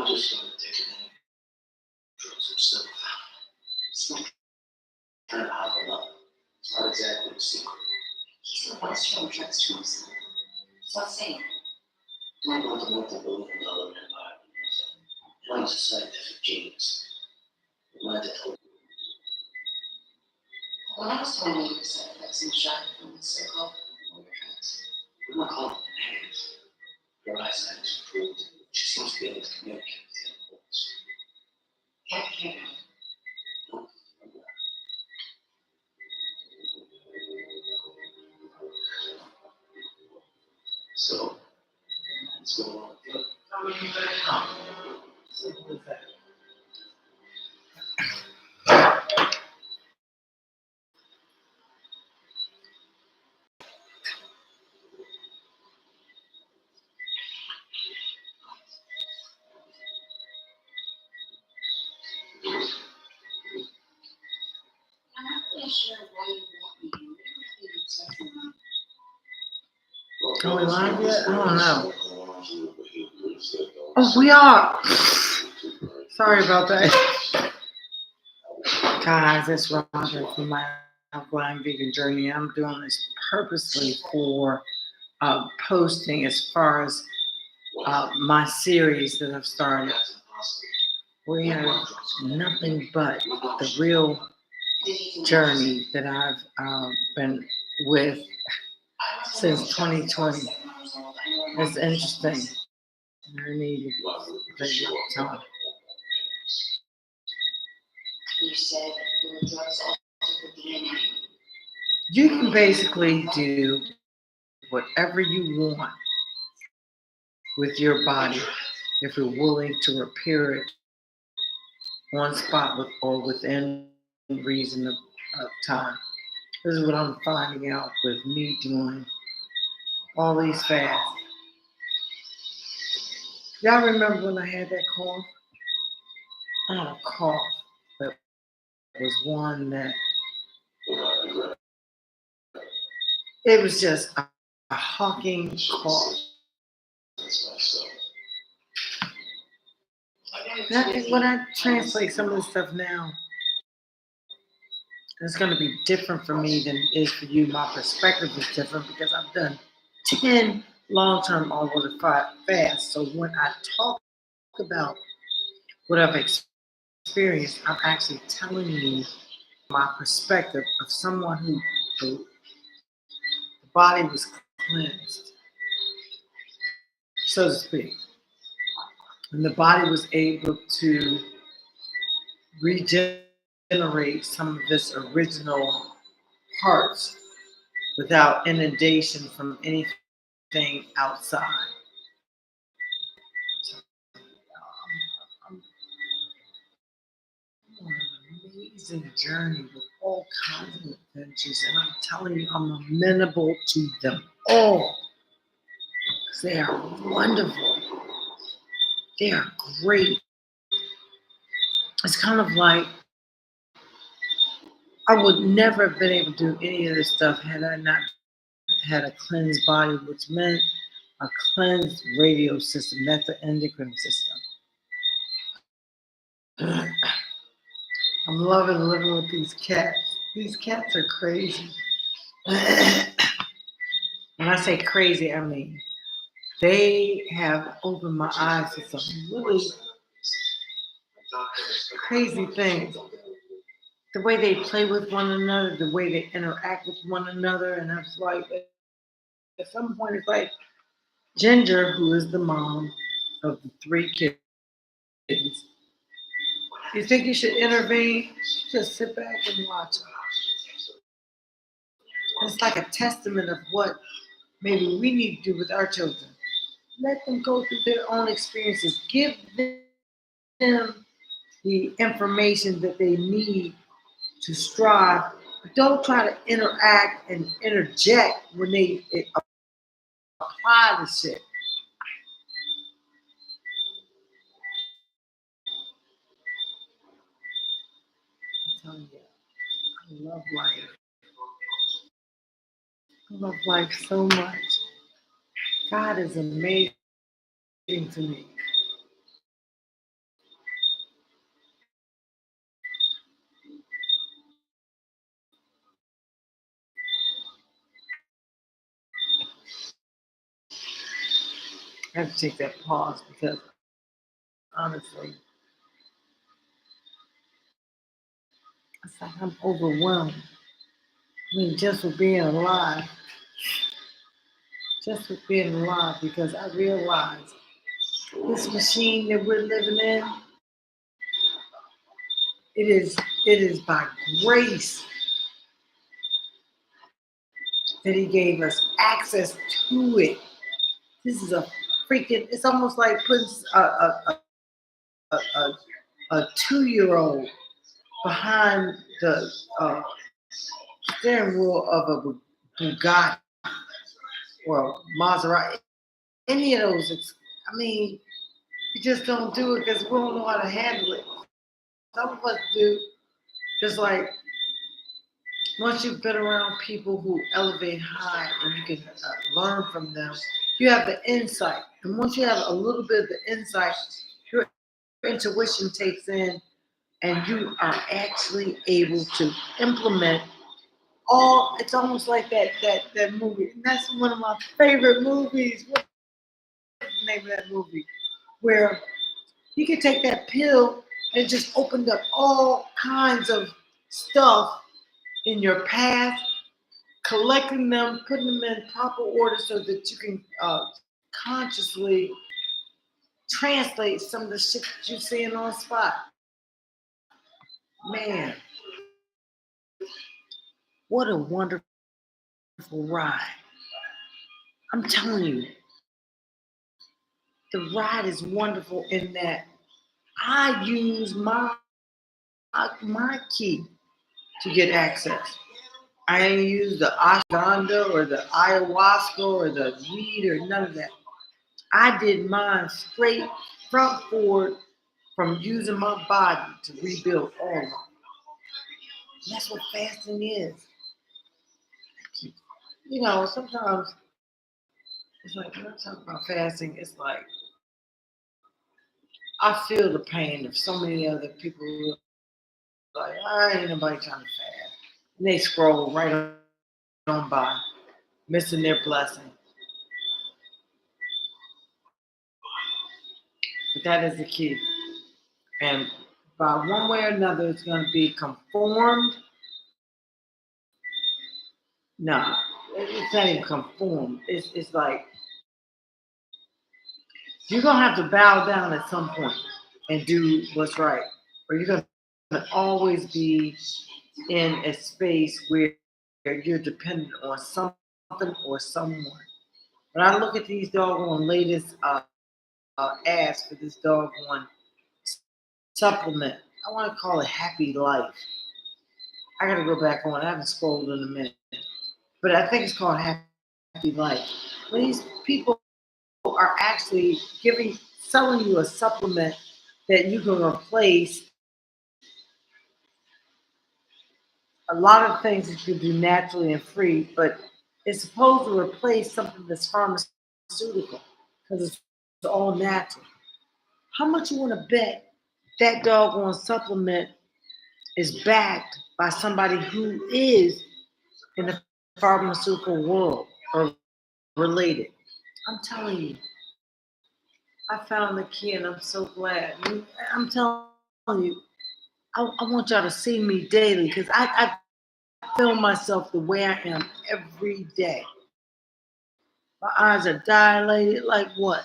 I just started taking any drugs himself. It's not kind of hopping up. It's not exactly a secret. He's the one showing drugs to himself. So say it. Not about the multi-billion-dollar empire. One's a scientific genius. Mine's a total. When I was 20, you said that some shot from the circle of your drugs. I'm not calling it names. Your eyesight has improved. She seems to be able to communicate with the animals. Can't hear him. No, I'm not. So, let's go on. Simple as that. I'm not really sure why you want me here. We don't have any obsession on. Are we live yet? I don't know. Oh, Oh, we are. Sorry about that. Guys, it's Roger from my Alkaline Vegan Journey. I'm doing this purposely for posting as far as my series that I've started. We have nothing but the real journey that I've been with since 2020. It's interesting. I need to tell. You said your drugs alter the DNA. You can basically do whatever you want with your body if you're willing to repair it on spot or within reason of time. This is what I'm finding out with me doing all these fasts. Y'all remember when I had that cough? I had a cough that was one that it was just a hawking cough. When I translate some of this stuff now, it's going to be different for me than it is for you. My perspective is different because I've done 10 long-term all-water fasts. So when I talk about what I've experienced, I'm actually telling you my perspective of someone who the body was cleansed, so to speak. And the body was able to regenerate some of its original parts without inundation from anything outside. I'm on an amazing journey with all kinds of adventures, and I'm telling you, I'm amenable to them all. Because they are wonderful. They are great. It's kind of like I would never have been able to do any of this stuff had I not had a cleansed body, which meant a cleansed radio system. That's the endocrine system. I'm loving living with these cats. These cats are crazy. When I say crazy, I mean they have opened my eyes to some really crazy things. The way they play with one another, the way they interact with one another, and I was like, at some point, it's like Ginger, who is the mom of the 3 kids. You think you should intervene? Just sit back and watch them. It's like a testament of what maybe we need to do with our children. Let them go through their own experiences. Give them the information that they need to strive. But don't try to interact and interject when they apply the shit. I'm telling you, I love life. I love life so much. God is amazing to me. I have to take that pause because honestly, it's like I'm overwhelmed. I mean, just for being alive, because I realize this machine that we're living in, it is by grace that He gave us access to it. This is a freaking. It's almost like putting a, a 2-year-old behind the steering wheel of a Bugatti or Maserati. Any of those. I mean, we just don't do it because we don't know how to handle it. Some of us do. Just like once you've been around people who elevate high and you can learn from them, you have the insight. And once you have a little bit of the insight, your intuition takes in and you are actually able to implement all. It's almost like that movie. And that's one of my favorite movies. What's the name of that movie? Where you can take that pill and it just opened up all kinds of stuff in your past, collecting them, putting them in proper order so that you can consciously translate some of the shit that you're seeing on the spot. Man, what a wonderful ride. I'm telling you, the ride is wonderful in that I use my key to get access. I ain't use the ashwagandha or the ayahuasca or the weed or none of that. I did mine straight front forward from using my body to rebuild all of it. And that's what fasting is. Sometimes it's like when I talk about fasting, it's like I feel the pain of so many other people who are like, I ain't nobody trying to fast. And they scroll right on by, missing their blessing. But that is the key. And by one way or another, it's going to be conformed. No, it's not even conformed. It's like you're going to have to bow down at some point and do what's right. Or you're going to always be in a space where you're dependent on something or someone. When I look at these doggone latest ads for this doggone supplement, I want to call it Happy Life. I got to go back on. I haven't scrolled in a minute. But I think it's called Happy Life. When these people are actually selling you a supplement that you can replace a lot of things that you do naturally and free, but it's supposed to replace something that's pharmaceutical because it's all natural. How much you want to bet that doggone supplement is backed by somebody who is in the pharmaceutical world or related? I'm telling you, I found the key and I'm so glad. I'm telling you, I want y'all to see me daily because I feel myself the way I am every day. My eyes are dilated like what?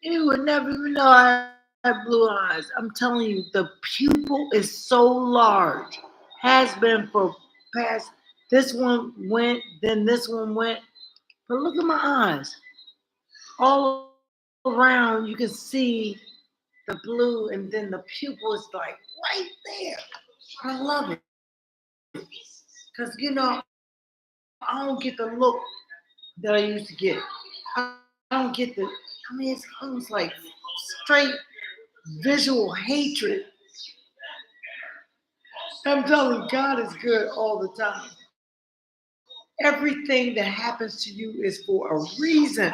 You would never even know I have blue eyes. I'm telling you, the pupil is so large. Has been for past. This one went, then this one went. But look at my eyes. All around, you can see the blue, and then the pupil is like right there. I love it. Because, I don't get the look that I used to get. I don't get it's almost like straight visual hatred. I'm telling you, God is good all the time. Everything that happens to you is for a reason.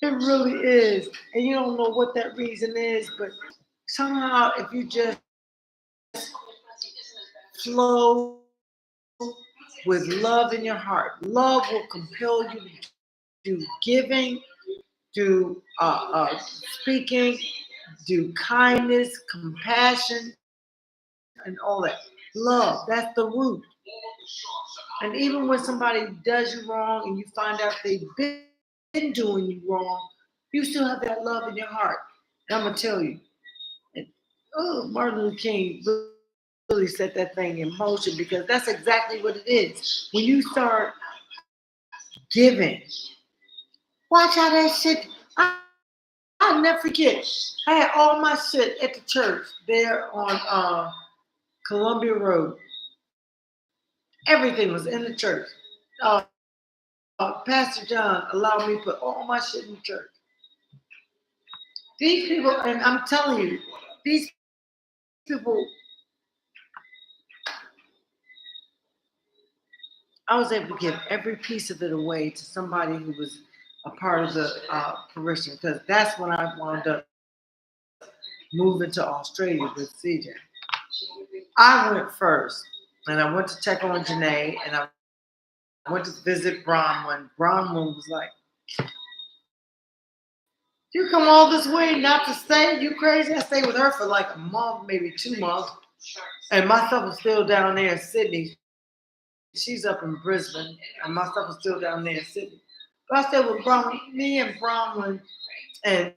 It really is. And you don't know what that reason is, but somehow if you just flow with love in your heart, love will compel you to do giving, do speaking, do kindness, compassion, and all that. Love, that's the root. And even when somebody does you wrong and you find out they've been doing you wrong, you still have that love in your heart. And I'm going to tell you, and, Martin Luther King really set that thing in motion because that's exactly what it is. When you start giving, watch how that shit. I'll never forget. I had all my shit at the church there on Columbia Road. Everything was in the church. Pastor John allowed me to put all my shit in the church. These people, and I'm telling you, these people, I was able to give every piece of it away to somebody who was a part of the parishioner, because that's when I wound up moving to Australia with CJ. I went first, and I went to check on Janae, and I went to visit Bronwyn. Bronwyn was like, "You come all this way not to stay? You crazy?" I stayed with her for like a month, maybe 2 months, and my stuff was still down there in Sydney. She's up in Brisbane, and my stuff was still down there in Sydney. But I stayed with me and Bronwyn and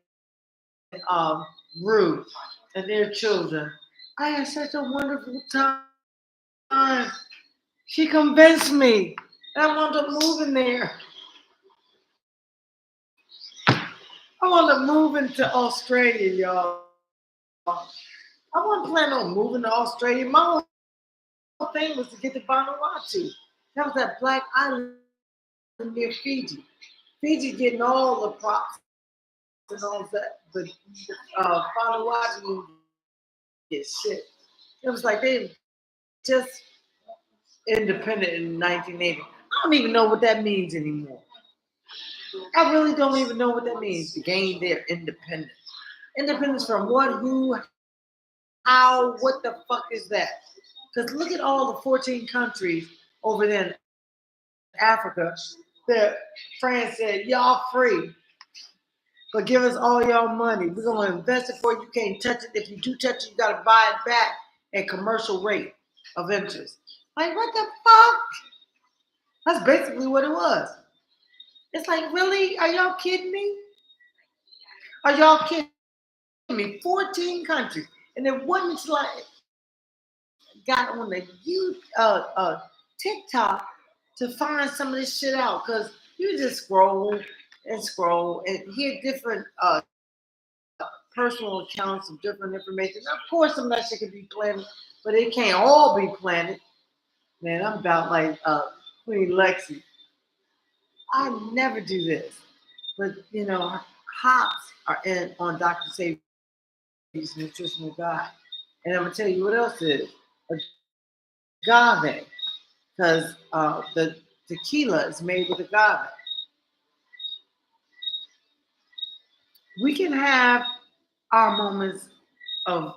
Ruth and their children. I had such a wonderful time. She convinced me. And I wound up moving there. I wound up moving to Australia, y'all. I wasn't planning on moving to Australia. My whole thing was to get to Vanuatu. That was that black island near Fiji. Fiji getting all the props and all that, but Vanuatu didn't get shit. It was like they just independent in 1980. I don't even know what that means anymore. I really don't even know what that means to gain their independence. Independence from what, who, how, what the fuck is that? Because look at all the 14 countries over there in Africa that France said, y'all free, but give us all y'all money. We're going to invest it for you. You can't touch it. If you do touch it, you got to buy it back at commercial rate of interest. Like, what the fuck? That's basically what it was. It's like, really? Are y'all kidding me? Are y'all kidding me? 14 countries. And it wasn't until I got on the TikTok to find some of this shit out. Because you just scroll and hear different personal accounts of different information. Of course, some of that shit can be planted, but it can't all be planted. Man, I'm about like Queen Lexi. I never do this. But, you know, hops are in on Dr. Sabi's nutritional guide. And I'm going to tell you what else is. Agave. Because the tequila is made with agave. We can have our moments of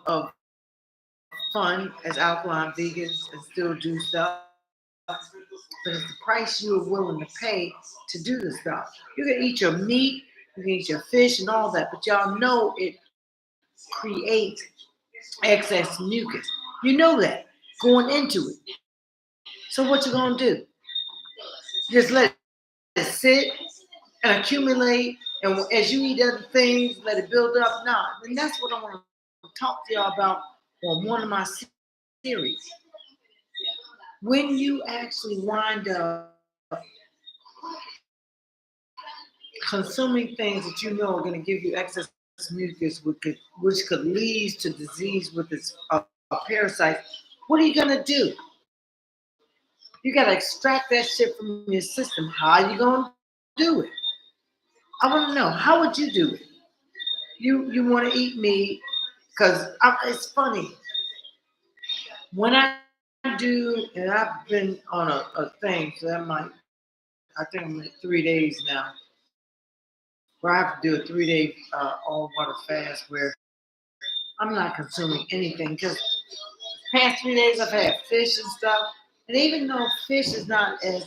fun as alkaline vegans and still do stuff. But it's the price you are willing to pay to do the stuff. You can eat your meat, you can eat your fish and all that, but y'all know it creates excess mucus. You know that going into it. So what you gonna do? Just let it sit and accumulate, and as you eat other things, let it build up. Nah, and that's what I want to talk to y'all about on one of my series. When you actually wind up consuming things that you know are going to give you excess mucus, which could lead to disease with its parasite, what are you going to do? You got to extract that shit from your system. How are you going to do it? I want to know, how would you do it? You want to eat meat, because it's funny. When I do, and I've been on a thing, so I think I'm at 3 days now, where I have to do a 3-day all water fast where I'm not consuming anything, because past 3 days I've had fish and stuff, and even though fish is not as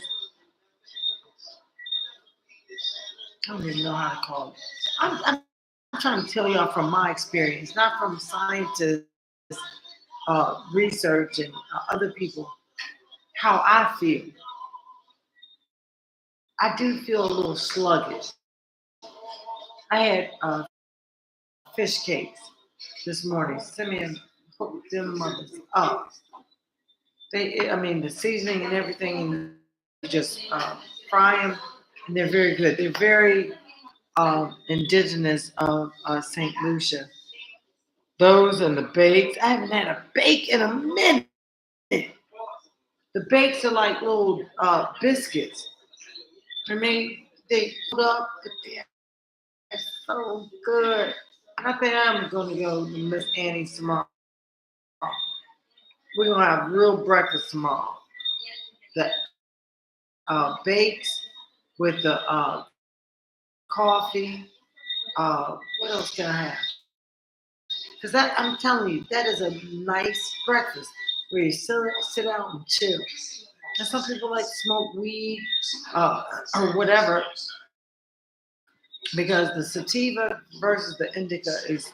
don't even know how to call it. I'm trying to tell y'all from my experience, not from scientists, research, and other people, how I feel. I do feel a little sluggish. I had fish cakes this morning. Simeon hooked them mothers up. I mean, the seasoning and everything, and you just fry them, and they're very good. They're very indigenous of St. Lucia. Those and the bakes. I haven't had a bake in a minute. The bakes are like little biscuits. I mean, they put up, but they're so good. I think I'm going to go to Miss Annie's tomorrow. We're going to have real breakfast tomorrow. The bakes with the coffee. What else can I have? Because I'm telling you, that is a nice breakfast where you sit out and chill. And some people like smoke weed or whatever, because the sativa versus the indica is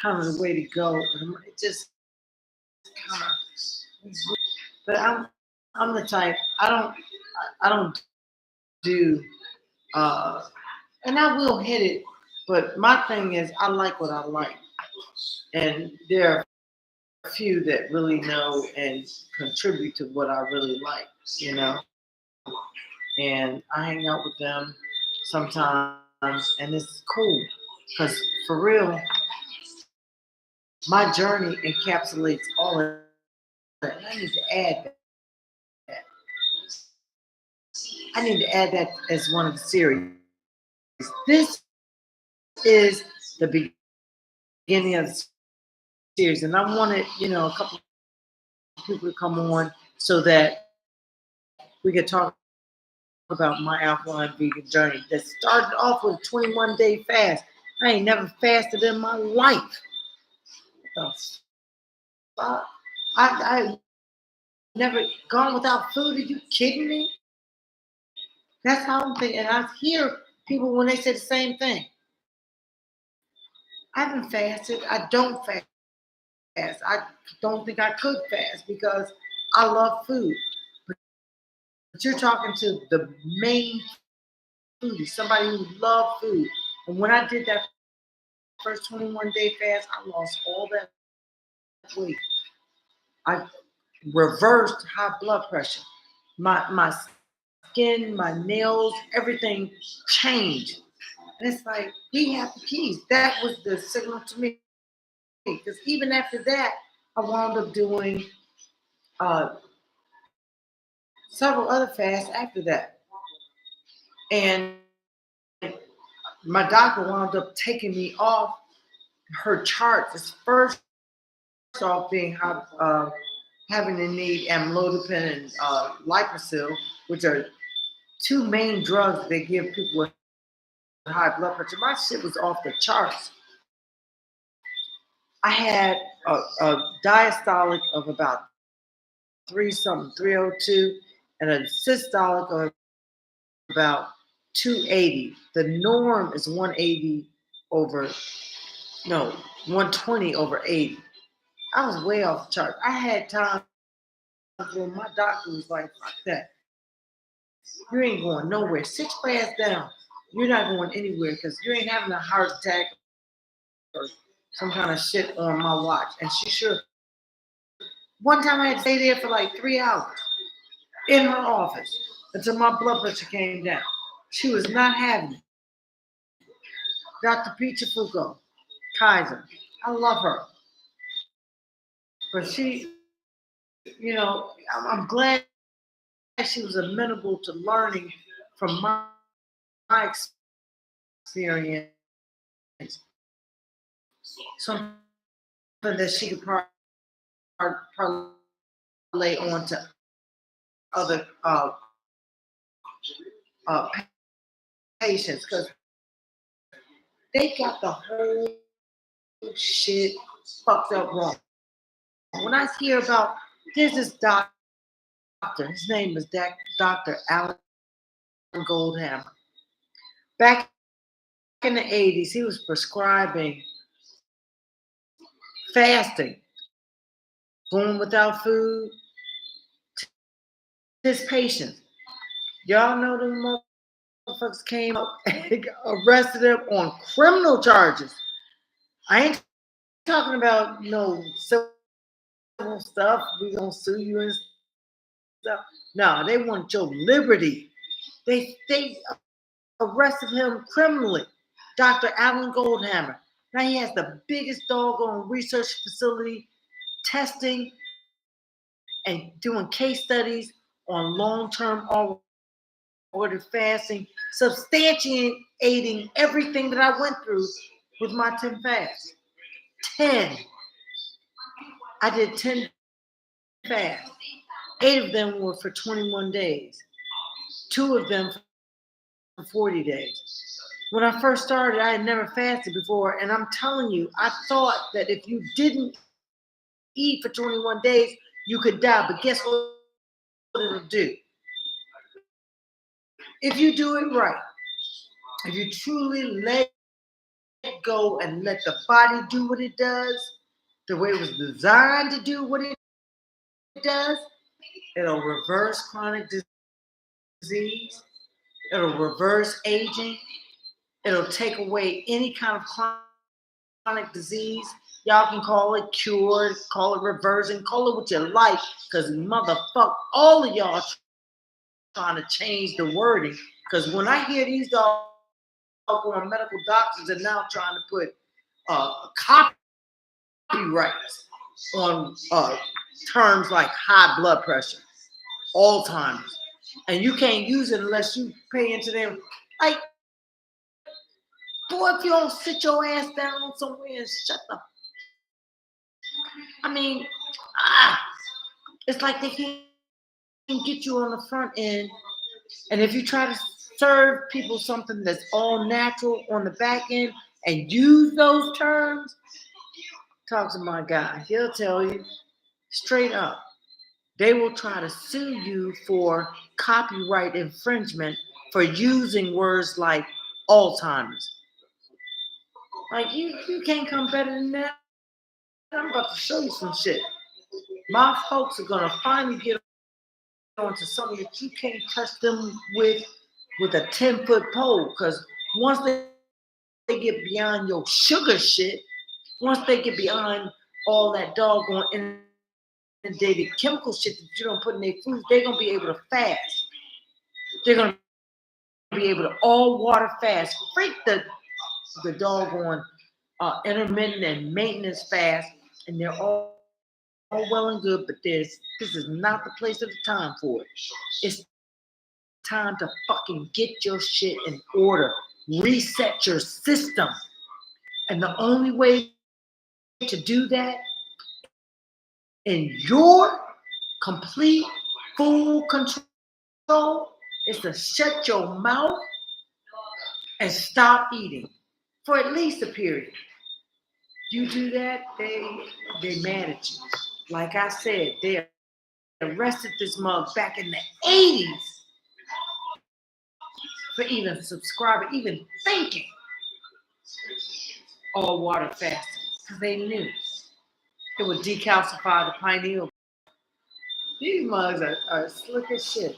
kind of the way to go. It just kind of. But I'm the type I don't do and I will hit it. But my thing is I like what I like, and there are a few that really know and contribute to what I really like, you know. And I hang out with them sometimes, and it's cool because for real, my journey encapsulates all of that. I need to add that. I need to add that as one of the series. This is the beginning of the series, and I wanted, a couple of people to come on so that we could talk about my alkaline vegan journey that started off with a 21-day fast. I ain't never fasted in my life. I never gone without food. Are you kidding me? That's how I'm thinking. And I hear people when they say the same thing. I haven't fasted. I don't fast. I don't think I could fast because I love food. But you're talking to the main foodie, somebody who loves food. And when I did that first 21-day fast, I lost all that weight. I reversed high blood pressure. My skin, my nails, everything changed. And it's like, we have the keys. That was the signal to me. Because even after that, I wound up doing several other fasts after that. And my doctor wound up taking me off her charts. It's first off being having to need amlodipine and liposil, which are two main drugs they give people with high blood pressure. My shit was off the charts. I had a diastolic of about 302, and a systolic of about 280. The norm is 120 over 80. I was way off the chart. I had times when my doctor was like, fuck that. You ain't going nowhere. Sit your ass down. You're not going anywhere because you ain't having a heart attack or some kind of shit on my watch. And she sure. One time I had to stay there for like 3 hours in her office until my blood pressure came down. She was not having it. Dr. Peter Foucault, Kaiser. I love her. But she, I'm glad she was amenable to learning from my experience. Something that she could parlay on to other patients because they got the whole shit fucked up wrong. When I hear about there's this doctor, his name is Dr. Alan Goldhammer. Back in the 80s, he was prescribing fasting, going without food to his patients. Y'all know them motherfuckers came up and arrested him on criminal charges. I ain't talking about no civil stuff. We gonna sue you and stuff. No, they want your liberty. They arrested him criminally. Dr. Alan Goldhammer. Now he has the biggest doggone research facility testing and doing case studies on long-term ordered fasting, substantiating everything that I went through with my 10 fasts. 10. I did 10 fasts. 8 of them were for 21 days. 2 of them for 40 days. When I first started, I had never fasted before, and I'm telling you, I thought that if you didn't eat for 21 days, you could die. But guess what it'll do? If you do it right, if you truly let go and let the body do what it does, the way it was designed to do what it does, it'll reverse chronic disease, it'll reverse aging, it'll take away any kind of chronic disease. Y'all can call it cured, call it reversing, call it what you like, because motherfuck, all of y'all trying to change the wording. Because when I hear these doggone medical doctors are now trying to put copyrights on terms like high blood pressure, Alzheimer's, and you can't use it unless you pay into them. Like, boy, if you don't sit your ass down somewhere and shut the. I mean, it's like they can't get you on the front end, and if you try to serve people something that's all natural on the back end and use those terms, talk to my guy. He'll tell you straight up. They will try to sue you for copyright infringement for using words like Alzheimer's. Like, you can't come better than that. I'm about to show you some shit. My folks are gonna finally get onto something that you can't touch them with a 10-foot pole. Because once they get beyond your sugar shit, once they get beyond all that doggone inundated chemical shit that you don't put in their foods, they're gonna be able to fast. They're gonna be able to all water fast. Freak the doggone intermittent and maintenance fast, and they're all well and good, but this is not the place or the time for it. It's time to fucking get your shit in order. Reset your system. And the only way to do that in your complete, full control is to shut your mouth and stop eating for at least a period. You do that, they mad at you. Like I said, they arrested this mug back in the 80s for even subscribing, even thinking all water fasting, because they knew it would decalcify the pineal. These mugs are slick as shit.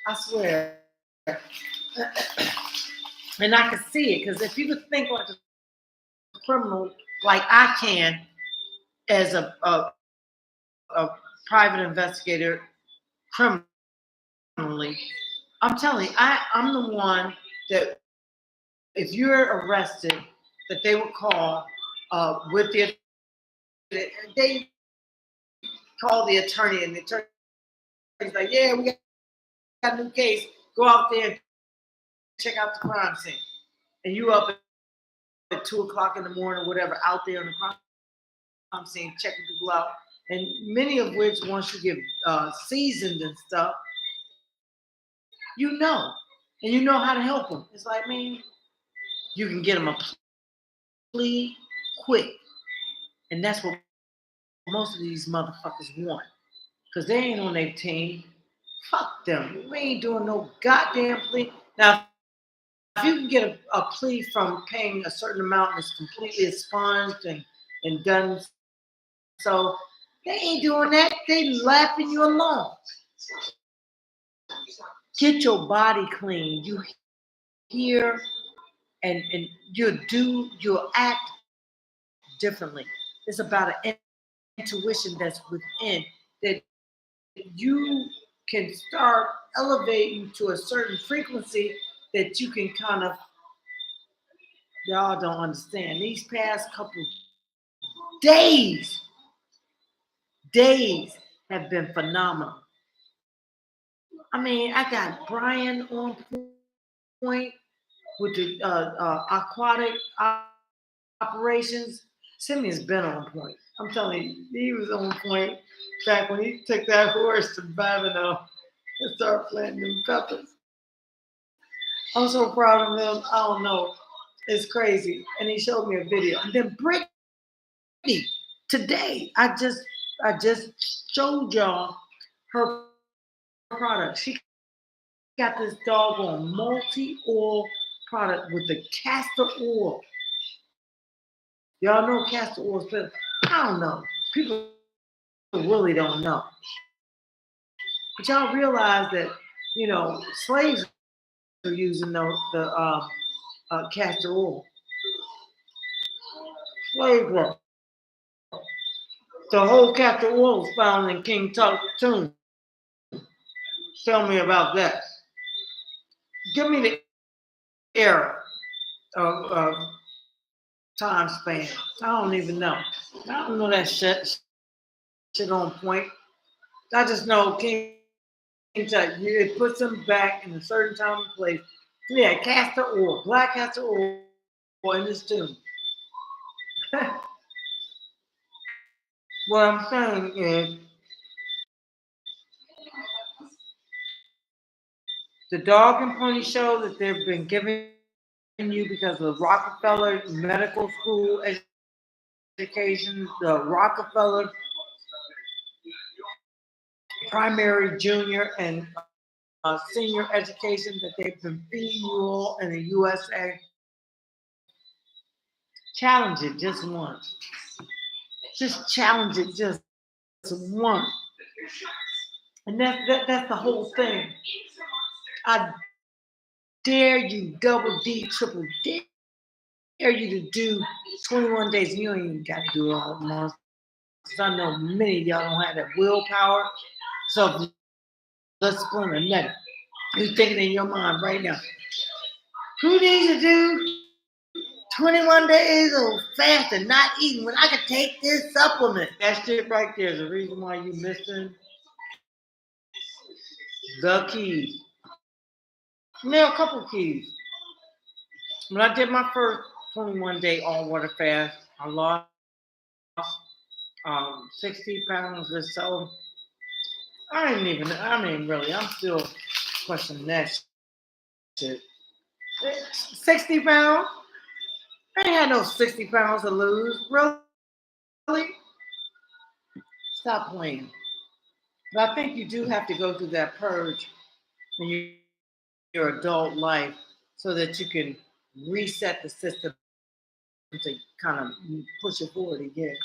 I swear. And I can see it, because if you could think like a criminal, like I can, as a private investigator, criminally, I'm telling you, I'm the one that, if you're arrested, that they would call with they call the attorney, and the attorney's like, yeah, we got a new case. Go out there and check out the crime scene. And you up at 2 o'clock in the morning or whatever, out there in the crime scene, checking people out. And many of which, once you get seasoned and stuff, you know. And you know how to help them. It's like, man, you can get them a plea quick. And that's what most of these motherfuckers want. Because they ain't on their team. Fuck them. We ain't doing no goddamn plea. Now, if you can get a plea from paying a certain amount that's completely expunged and done, so they ain't doing that. They laughing you along. Get your body clean. You hear and you'll act differently. It's about an intuition that's within that you can start elevating to a certain frequency that you can kind of, y'all don't understand. These past couple days have been phenomenal. I mean, I got Brian on point with the aquatic operations. Simeon's been on point. I'm telling you, he was on point back when he took that horse to Babino and started planting them peppers. I'm so proud of him. I don't know. It's crazy. And he showed me a video. And then Brittany, today, I just showed y'all her product. She got this doggone multi-oil product with the castor oil. Y'all know castor oil is better. I don't know. People really don't know. But y'all realize that, slaves are using the castor oil. Slave work. The whole castor oil is found in King Tut's tomb. Tell me about that. Give me the era of time span. I don't even know. I don't know that shit on point. I just know King Tut, it puts them back in a certain time and place. Yeah, castor oil, black castor oil in this tomb. What I'm saying is the dog and pony show that they've been giving you because of the Rockefeller Medical School education, the Rockefeller primary, junior, and senior education that they've been feeding you all in the USA. Challenge it just once. Just challenge it just once. And that's the whole thing. I dare you, double D, triple dare you to do 21 days. You ain't even got to do it all at once. Because I know many of y'all don't have that willpower. So discipline or nothing. You're thinking in your mind right now, who needs to do 21 days of fast and not eating when I can take this supplement? That shit right there is the reason why you're missing the keys. There are a couple keys. When I did my first 21-day all water fast, I lost 60 pounds or so. I'm still questioning that shit. 60 pounds? I ain't had no 60 pounds to lose. Really? Stop playing. But I think you do have to go through that purge in your adult life so that you can reset the system to kind of push it forward again.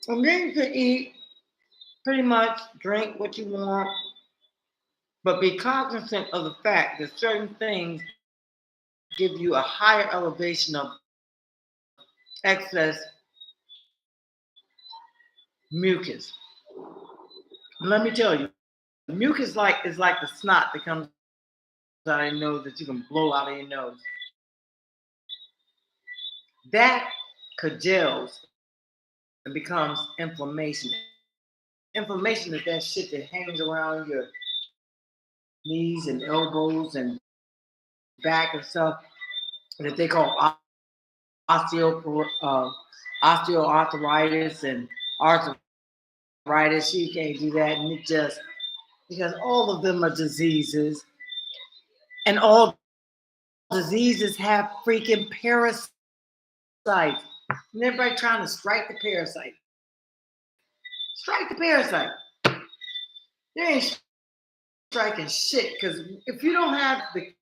And then you can eat, pretty much drink what you want, but be cognizant of the fact that certain things give you a higher elevation of excess mucus. And let me tell you, mucus is like the snot that comes out of your nose that you can blow out of your nose. That congeals and becomes inflammation. Inflammation is that shit that hangs around your knees and elbows and back and stuff that they call osteoarthritis and arthritis. You can't do that, and it just because all of them are diseases, and all diseases have freaking parasites. And everybody trying to strike the parasite. Strike the parasite. There ain't striking shit. Because if you don't have the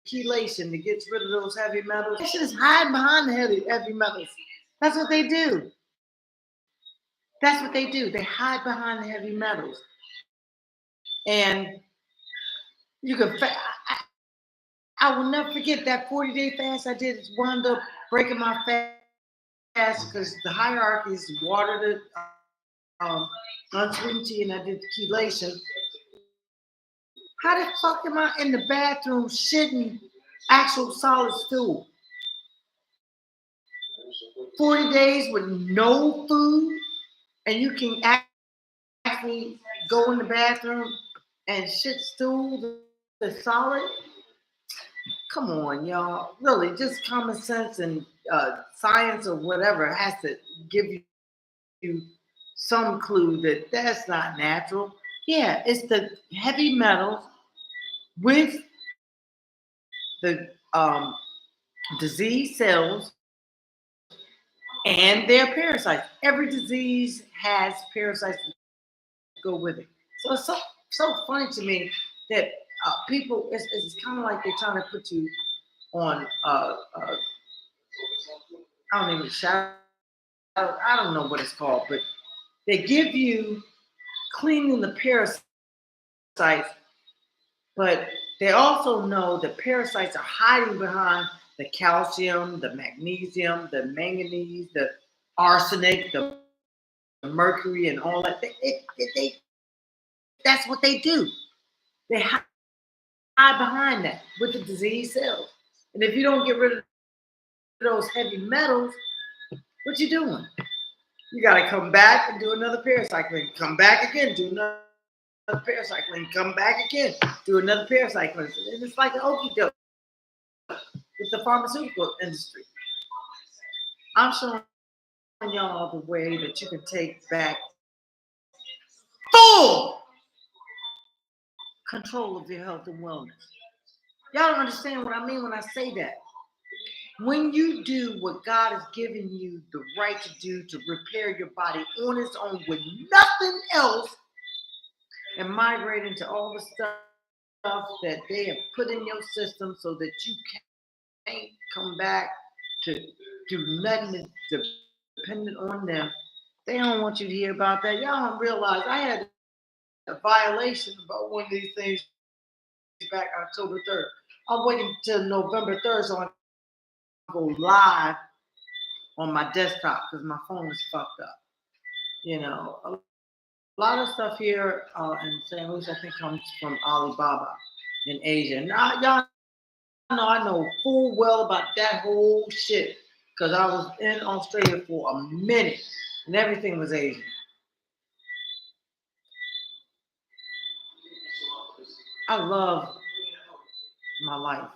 chelation that gets rid of those heavy metals, that shit is hiding behind the heavy metals. That's what they do. That's what they do. They hide behind the heavy metals. And you can, I will never forget that 40-day fast I did. Wound up breaking my fast because the hierarchy is water to unsweetened tea, and I did the chelation. How the fuck am I in the bathroom shitting actual solid stool? 40 days with no food, and you can actually go in the bathroom and shit stool that's solid? Come on, y'all. Really, just common sense and science or whatever has to give you some clue that that's not natural. Yeah, it's the heavy metals with the disease cells and their parasites. Every disease has parasites that go with it. So it's so funny to me that people, it's kind of like they're trying to put you on, I don't even shout, I don't know what it's called, but they give you cleaning the parasites, but they also know the parasites are hiding behind the calcium, the magnesium, the manganese, the arsenic, the mercury, and all that. That's what they do. They hide behind that with the disease cells. And if you don't get rid of those heavy metals, what you doing? You got to come back and do another parasite clean. Come back again, do another parasite clean. Come back again, do another parasite clean. And it's like an okie doke with the pharmaceutical industry. I'm showing y'all the way that you can take back full control of your health and wellness. Y'all don't understand what I mean when I say that. When you do what God has given you the right to do to repair your body on its own with nothing else, and migrate into all the stuff that they have put in your system so that you can't come back to do nothing that's dependent on them, they don't want you to hear about that. Y'all don't realize I had a violation about one of these things back October 3rd. I'm waiting till November 3rd so I can go live on my desktop because my phone is fucked up. You know, a lot of stuff here in St. Louis, I think, comes from Alibaba in Asia. Now, y'all know I know full well about that whole shit because I was in Australia for a minute and everything was Asian. I love my life.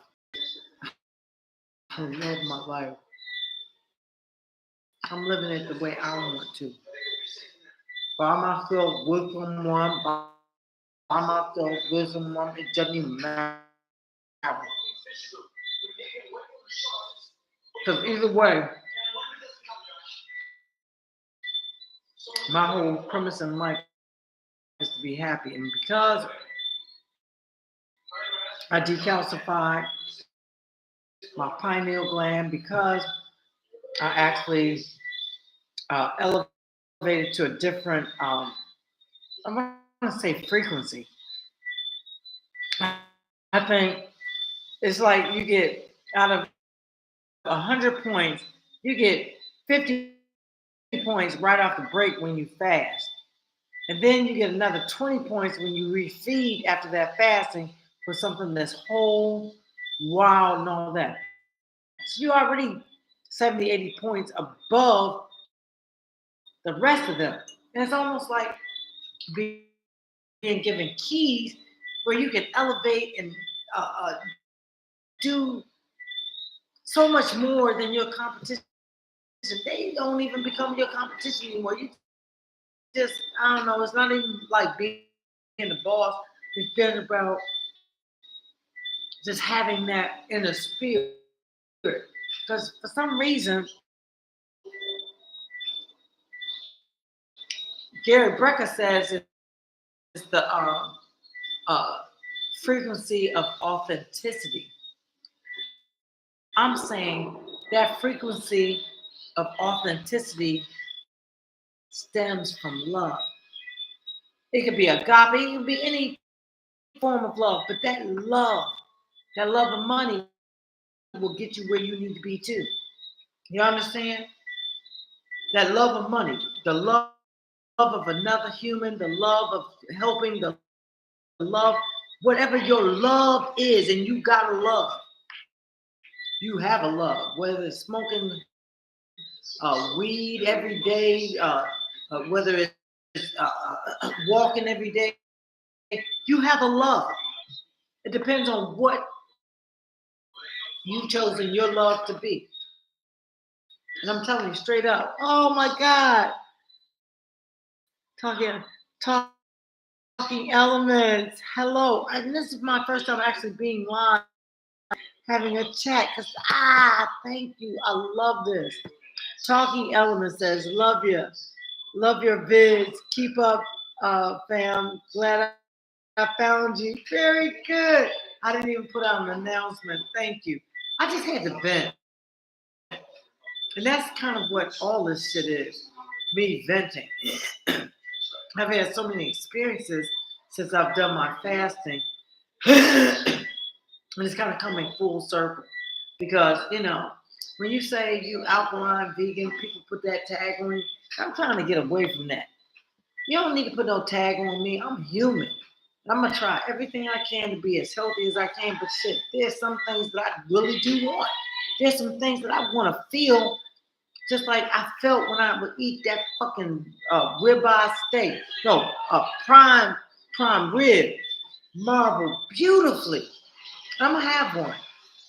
I love my life. I'm living it the way I want to. By myself, with someone, by myself, with someone, it doesn't even matter. Because either way, my whole premise in life is to be happy. And because I decalcified my pineal gland, because I actually elevated to a different, I'm going to say frequency. I think it's like you get out of 100 points, you get 50 points right off the break when you fast. And then you get another 20 points when you refeed after that fasting for something that's whole, wild, and all that. So you're already 70, 80 points above the rest of them. And it's almost like being given keys where you can elevate and do so much more than your competition. They don't even become your competition anymore. You just, I don't know, it's not even like being the boss. It's been about just having that inner spirit. Because for some reason, Gary Brecker says it's the uh, frequency of authenticity. I'm saying that frequency of authenticity stems from love. It could be agape, it could be any form of love, but that love of money will get you where you need to be too. You understand? That love of money, the love of another human, the love of helping, the love, whatever your love is, and you gotta love. You have a love, whether it's smoking weed every day, whether it's walking every day, you have a love. It depends on what you've chosen your love to be. And I'm telling you straight up, oh my God, talking, talking elements. Hello. And this is my first time actually being live, having a chat. Thank you. I love this. Talking Elements says, love you. Love your vids. Keep up, fam. Glad I found you. Very good. I didn't even put out an announcement. Thank you. I just had to vent. And that's kind of what all this shit is. Me venting. I've had so many experiences since I've done my fasting. And it's kind of coming full circle. Because, when you say you alkaline vegan, people put that tag on you. I'm trying to get away from that. You don't need to put no tag on me. I'm human. I'm going to try everything I can to be as healthy as I can. But shit, there's some things that I really do want. There's some things that I want to feel just like I felt when I would eat that fucking ribeye steak. No, prime rib, marbled beautifully. I'm going to have one.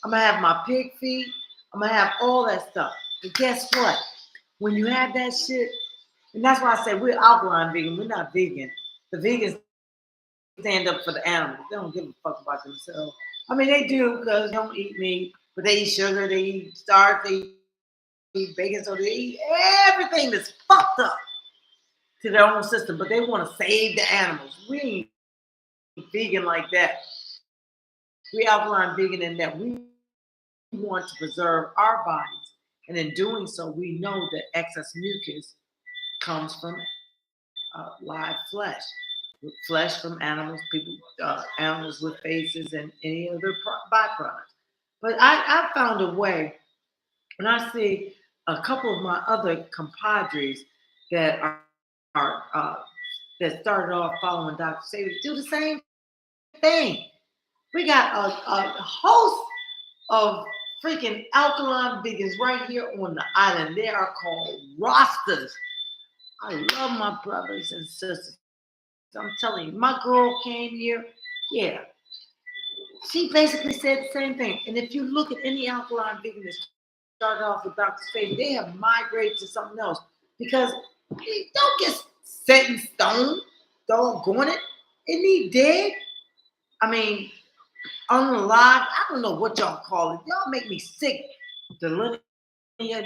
I'm going to have my pig feet. I'm going to have all that stuff. But guess what? When you have that shit, and that's why I say we're alkaline vegan. We're not vegan. The vegans stand up for the animals. They don't give a fuck about themselves. I mean, they do because they don't eat meat, but they eat sugar, they eat starch, they eat bacon, so they eat everything that's fucked up to their own system, but they want to save the animals. We ain't vegan like that. We alkaline vegan in that we want to preserve our bodies, and in doing so, we know that excess mucus comes from live flesh from animals, animals with faces, and any other byproducts. But I found a way, and I see a couple of my other compadres that that started off following Dr. Sadie do the same thing. We got a host of freaking alkaline vegans right here on the island. They are called rosters. I love my brothers and sisters. I'm telling you, my girl came here. Yeah, she basically said the same thing. And if you look at any alkaline vegan that started off with Dr. Sadie, they have migrated to something else because they don't get set in stone. Doggone it. Isn't he dead? I mean, unalive. I don't know what y'all call it. Y'all make me sick. Delineate,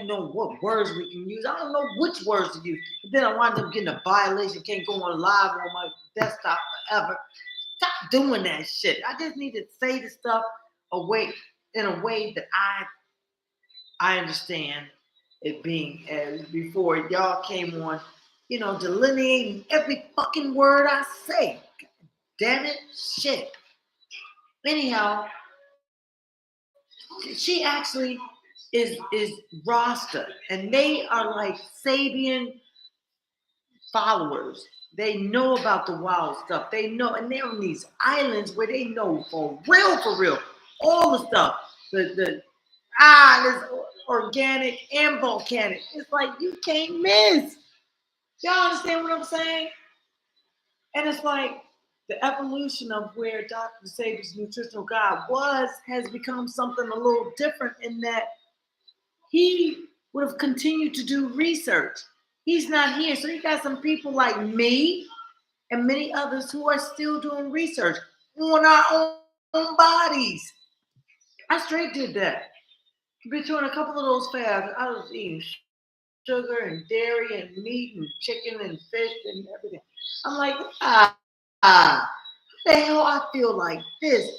know what words we can use. I don't know which words to use. But then I wind up getting a violation. Can't go on live on my desktop forever. Stop doing that shit. I just need to say the stuff in a way that I understand it being as before y'all came on, delineating every fucking word I say. God damn it, shit. Anyhow, she actually is Rasta, and they are like Sabian followers. They know about the wild stuff. They know, and they're on these islands where they know for real, all the stuff. This organic and volcanic. It's like you can't miss. Y'all understand what I'm saying? And it's like the evolution of where Dr. Sabi's nutritional guide has become something a little different in that he would have continued to do research. He's not here. So you got some people like me and many others who are still doing research on our own bodies. I straight did that. Between a couple of those fasts, I was eating sugar and dairy and meat and chicken and fish and everything. I'm like, The hell I feel like this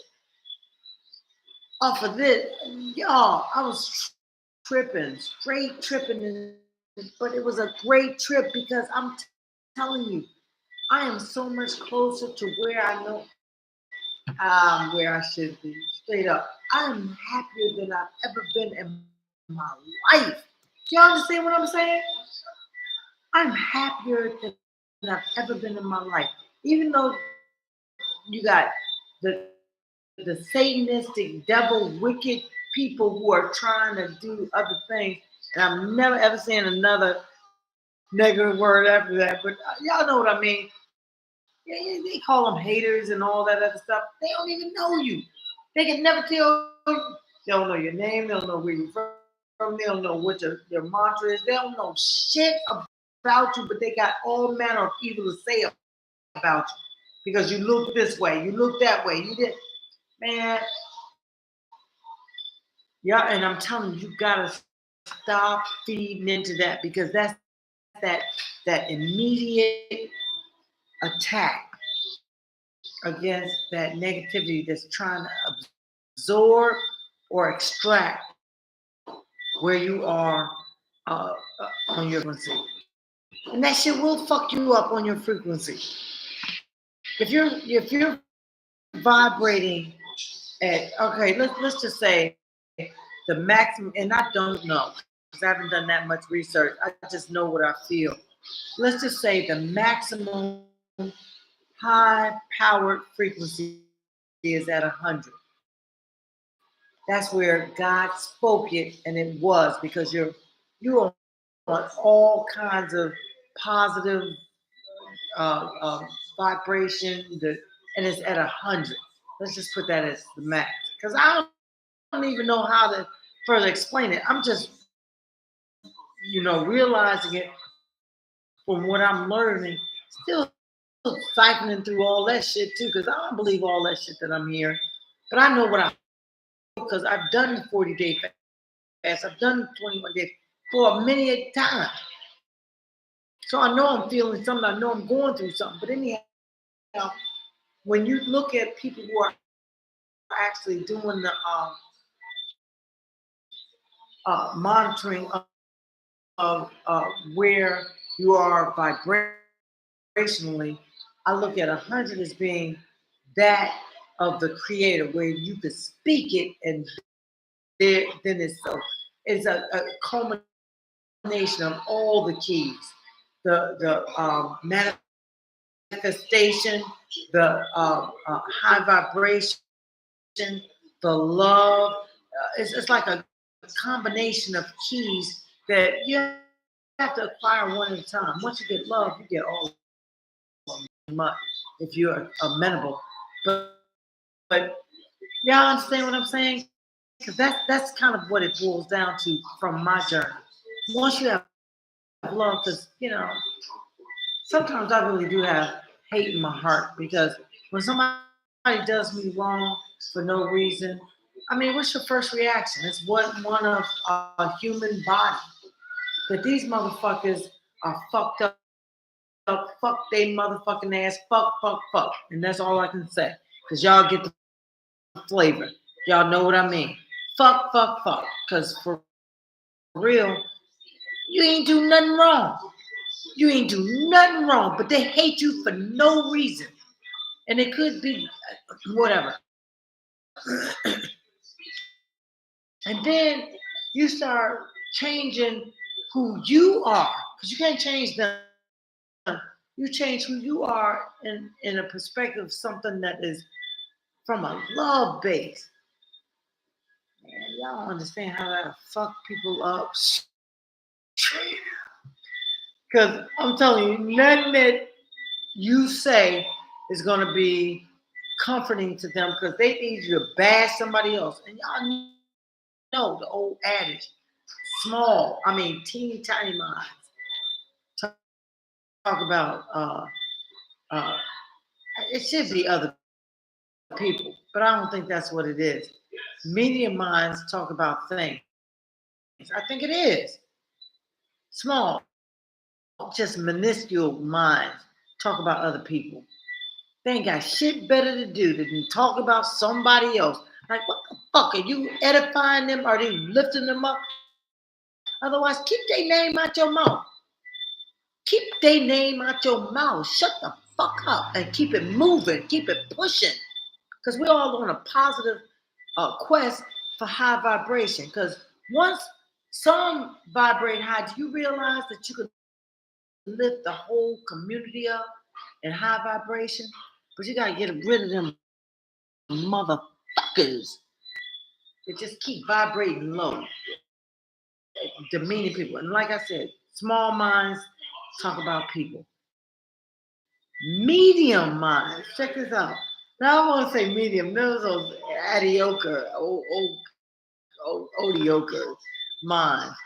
off of this. Y'all, I was tripping, straight tripping, but it was a great trip because I'm telling you, I am so much closer to where I know where I should be. Straight up. I am happier than I've ever been in my life. Do y'all understand what I'm saying? I'm happier than I've ever been in my life. Even though you got the Satanistic, devil, wicked people who are trying to do other things, and I'm never ever saying another negative word after that, but y'all know what I mean. Yeah, they call them haters and all that other stuff. They don't even know you. They can never tell you. They don't know your name. They don't know where you're from. They don't know what your mantra is. They don't know shit about you, but they got all manner of evil to say about you because you look this way, you look that way. You did, man. Yeah, and I'm telling you, you gotta stop feeding into that because that's that immediate attack against that negativity that's trying to absorb or extract where you are on your frequency. And that shit will fuck you up on your frequency. If you're vibrating at, okay, let's just say the maximum, and I don't know because I haven't done that much research. I just know what I feel. Let's just say the maximum high powered frequency is at 100. That's where God spoke it, and it was because you're on all kinds of positive vibration, and it's at 100. Let's just put that as the max because I don't even know how to further explain it. I'm just realizing it from what I'm learning, still siphoning through all that shit too because I don't believe all that shit that I'm hearing, but I know what I because I've done the 40-day fast, I've done the 21 days for many a time. So I know I'm feeling something, I know I'm going through something. But anyhow, when you look at people who are actually doing the monitoring of where you are vibrationally, I look at 100 as being that of the creator, where you could speak it and then it's a culmination of all the keys, the manifestation, the high vibration, the love. It's like a combination of keys that you have to acquire one at a time. Once you get love, you get all of them much if you're amenable. But y'all understand what I'm saying? Because that's kind of what it boils down to from my journey. Once you have love, because sometimes I really do have hate in my heart because when somebody does me wrong for no reason, I mean, what's your first reaction? It's one of a human body. But these motherfuckers are fucked up, fuck they motherfucking ass, fuck. And that's all I can say. Because y'all get the flavor. Y'all know what I mean. Fuck. Because for real, you ain't do nothing wrong. You ain't do nothing wrong, but they hate you for no reason. And it could be whatever. And then you start changing who you are, because you can't change them. You change who you are in a perspective of something that is from a love base. Man, y'all don't understand how that fuck people up. Because I'm telling you, nothing that you say is going to be comforting to them because they need you to bash somebody else. And y'all know the old adage, teeny tiny minds. Talk about, it should be other people, but I don't think that's what it is. Medium minds talk about things. I think it is. Small, just minuscule minds talk about other people. They ain't got shit better to do than talk about somebody else. Like, what the fuck? Are you edifying them? Are you lifting them up? Otherwise, keep their name out your mouth. Keep their name out your mouth. Shut the fuck up and keep it moving. Keep it pushing. Because we're all on a positive quest for high vibration. Because once some vibrate high, do you realize that you can lift the whole community up in high vibration? But you got to get rid of them motherfuckers that just keep vibrating low, demeaning people. And like I said, small minds talk about people. Medium minds, check this out. Now I want to say medium. Those adioker, odioker minds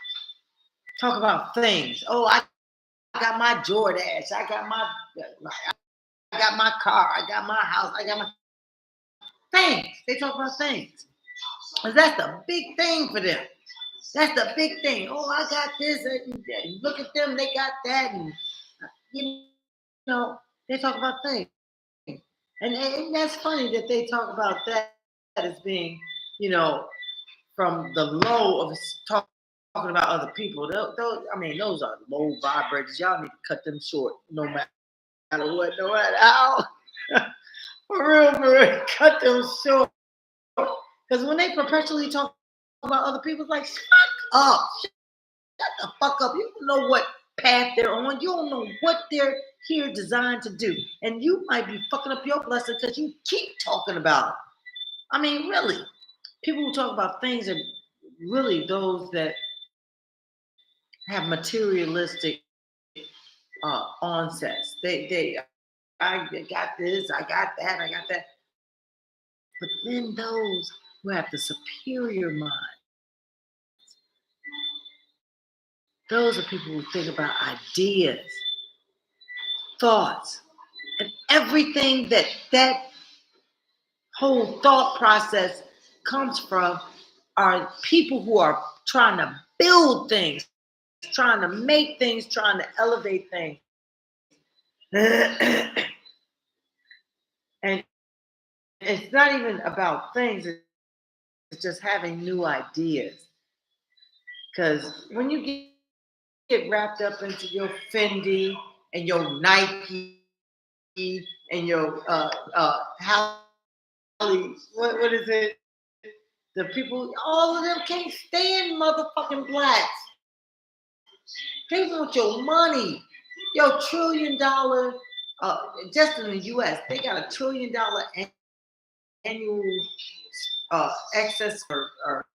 talk about things. Oh, I got my DoorDash. I got my car. I got my house. I got my things. They talk about things. Because that's the big thing for them. That's the big thing. Oh, I got this. And look at them. They got that. And, you know, they talk about things. And that's funny that they talk about that as being, from the low of talking about other people. Those are low vibrators. Y'all need to cut them short no matter what, no matter how. For real, cut them short. Because when they perpetually talk about other people, it's like, shut up. Shut the fuck up. You don't know what path they're on. You don't know what they're here designed to do. And you might be fucking up your blessing because you keep talking about it. I mean, really. People who talk about things are really those that have materialistic onsets. I got this, I got that, I got that. But then those who have the superior mind, those are people who think about ideas, thoughts, and everything that whole thought process comes from are people who are trying to build things, trying to make things, trying to elevate things. And it's not even about things, it's just having new ideas. Because when you get wrapped up into your Fendi and your Nike and your Halle, what is it? The people, all of them can't stand motherfucking blacks. They want your money. Your $1 trillion, just in the US, they got $1 trillion annual excess or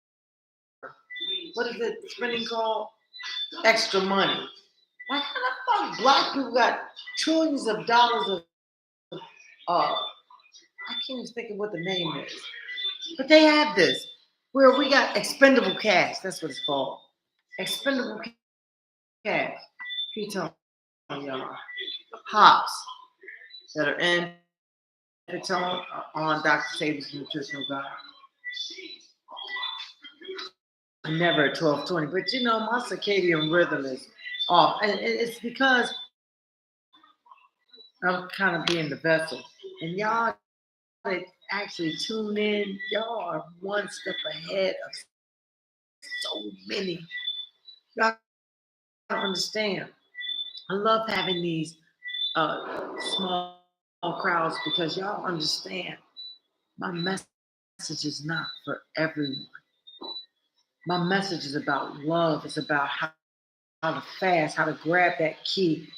what is it spending called? Extra money. Like how the fuck black people got trillions of dollars of I can't even think of what the name is. But they have this where we got expendable cash. That's what it's called. Expendable cash. Ketone, y'all. Hops that are in ketone are on Dr. Saber's nutritional guide. Never at 12:20, but my circadian rhythm is off, and it's because I'm kind of being the vessel. And y'all that actually tune in, y'all are one step ahead of so many. Y'all don't understand. I love having these small crowds because y'all understand my message is not for everyone. My message is about love. It's about how to fast, how to grab that key.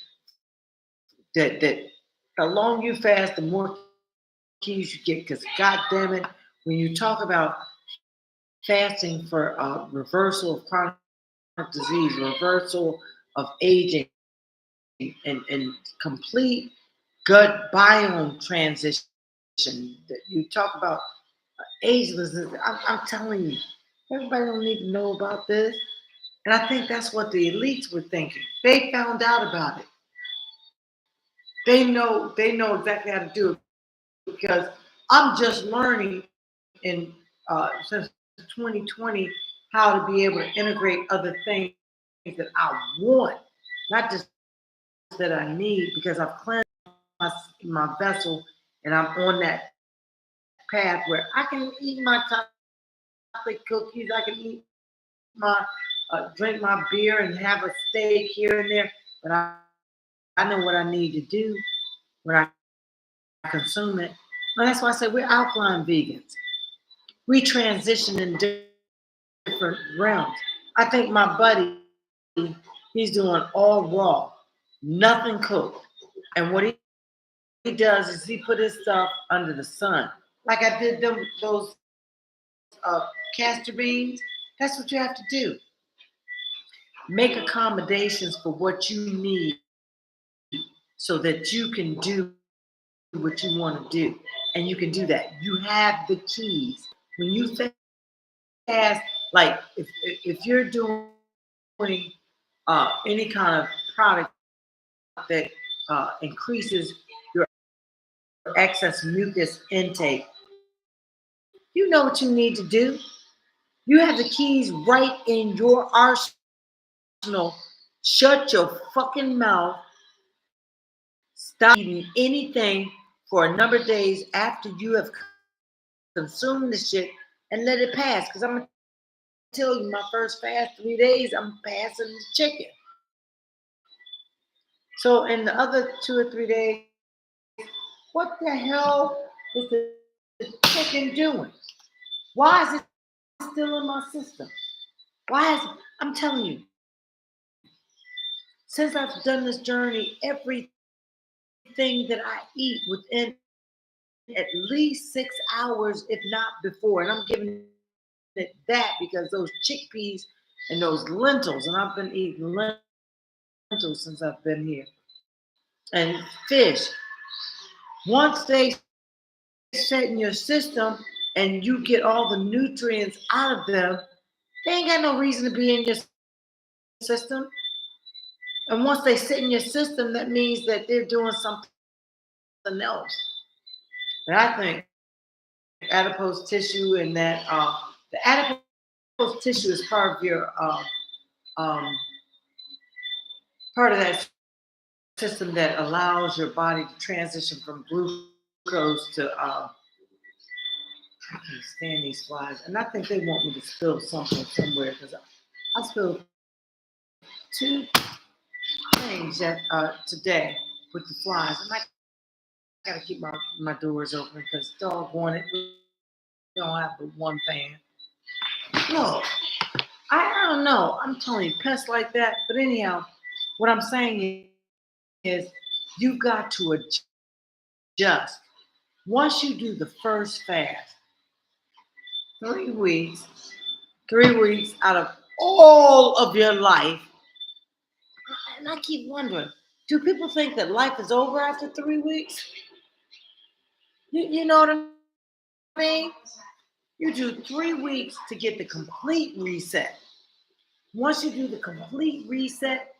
That the longer you fast, the more keys you get. Because God damn it, when you talk about fasting for reversal of chronic disease, reversal of aging, and complete gut biome transition, that you talk about agelessness. I'm telling you, everybody don't need to know about this. And I think that's what the elites were thinking. They found out about it. They know exactly how to do it because I'm just learning in since 2020 how to be able to integrate other things that I want, not just that I need, because I've cleansed my vessel and I'm on that path where I can eat my chocolate cookies, I can eat my drink my beer and have a steak here and there, but I know what I need to do when I consume it. And that's why I say we're alkaline vegans. We transition in different realms. I think my buddy, he's doing all raw, nothing cooked. And what he does is he put his stuff under the sun. Like I did those castor beans. That's what you have to do. Make accommodations for what you need so that you can do what you want to do. And you can do that. You have the keys. When you fast, like if you're doing any kind of product that increases your excess mucus intake, you know what you need to do. You have the keys right in your arsenal. Shut your fucking mouth. Stop eating anything for a number of days after you have consumed the shit and let it pass. Because I'm going to tell you, my first fast 3 days, I'm passing the chicken. So in the other 2 or 3 days, what the hell is the chicken doing? Why is it still in my system? Why is it? I'm telling you, since I've done this journey, everything that I eat within at least 6 hours, if not before, and I'm giving it that because those chickpeas and those lentils, and I've been eating lentils since I've been here, and fish. Once they set in your system and you get all the nutrients out of them, they ain't got no reason to be in your system. And once they sit in your system, that means that they're doing something else. And I think adipose tissue and that the adipose tissue is part of your part of that system that allows your body to transition from glucose to I can't stand these flies, and I think they want me to spill something somewhere because I spilled 2 things that today with the flies, and I gotta keep my doors open because doggone it, we don't have but one fan. No, I don't know. I'm telling you, pests like that. But anyhow, what I'm saying is you've got to adjust. Once you do the first fast, 3 weeks, 3 weeks out of all of your life, and I keep wondering, do people think that life is over after 3 weeks? You know what I mean? You do 3 weeks to get the complete reset. Once you do the complete reset,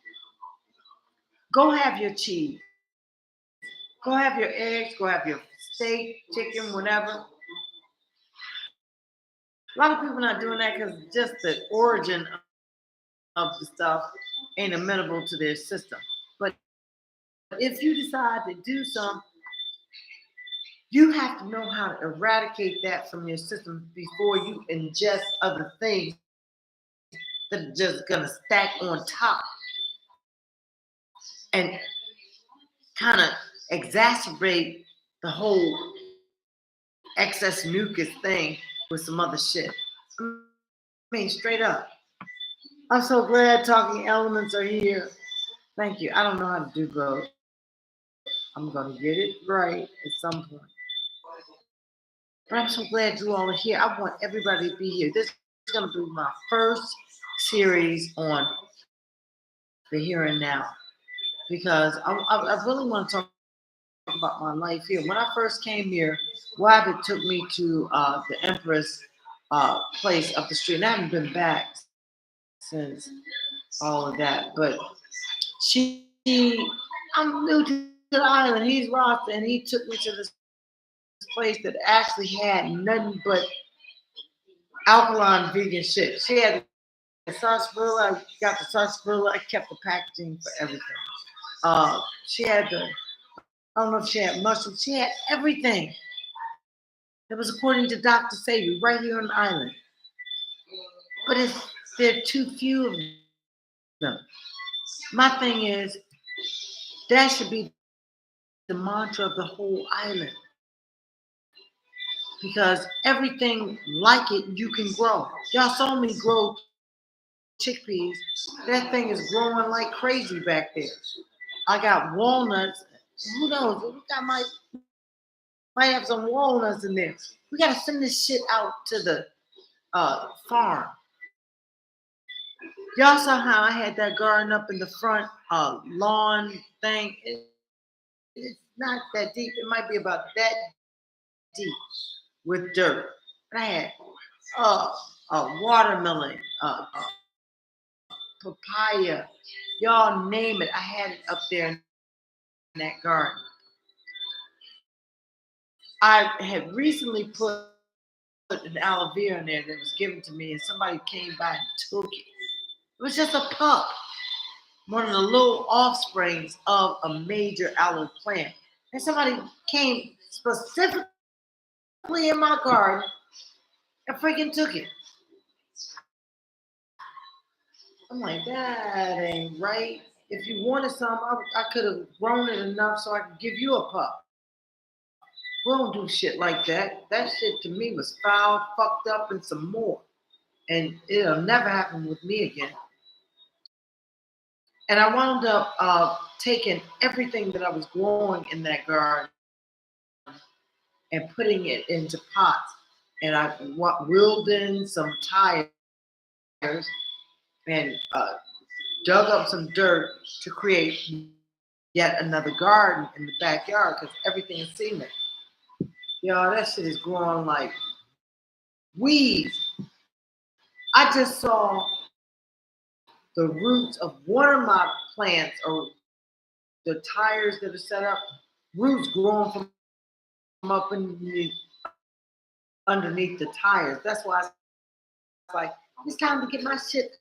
go have your cheese. Go have your eggs, go have your steak, chicken, whatever. A lot of people not doing that because just the origin of the stuff ain't amenable to their system. But if you decide to do some, you have to know how to eradicate that from your system before you ingest other things that are just gonna stack on top and kind of exacerbate the whole excess mucus thing with some other shit. I mean, straight up. I'm so glad Talking Elements are here. Thank you. I don't know how to do both. I'm going to get it right at some point. But I'm so glad you all are here. I want everybody to be here. This is going to be my first series on the here and now because I really want to talk about my life here. When I first came here, Wabbit took me to the Empress place up the street, and I haven't been back since all of that. But I'm new to the island. He's Rasta, and he took me to this place that actually had nothing but alkaline vegan shit. She had the sarsaparilla. I got the sarsaparilla. I kept the packaging for everything. She had the I don't know if she had mushrooms. She had everything. That was according to Dr. Sabi right here on the island. But there are too few of them. My thing is, that should be the mantra of the whole island. Because everything like it, you can grow. Y'all saw me grow chickpeas. That thing is growing like crazy back there. I got walnuts. Who knows? Might have some walnuts in there. We gotta send this shit out to the farm. Y'all saw how I had that garden up in the front lawn thing. It's not that deep. It might be about that deep with dirt. And I had a watermelon, papaya, y'all name it. I had it up there in that garden. I had recently put an aloe vera in there that was given to me, and somebody came by and took it. It was just a pup, one of the little offsprings of a major aloe plant. And somebody came specifically in my garden and freaking took it. I'm like, that ain't right. If you wanted some, I could have grown it enough so I could give you a pup. We don't do shit like that. That shit to me was foul, fucked up, and some more. And it'll never happen with me again. And I wound up taking everything that I was growing in that garden and putting it into pots. And I wheeled in some tires and dug up some dirt to create yet another garden in the backyard because everything is cement. Y'all, that shit is growing like weeds. I just saw the roots of one of my plants or the tires that are set up, roots growing from up underneath the tires. That's why I was like, it's time to get my shit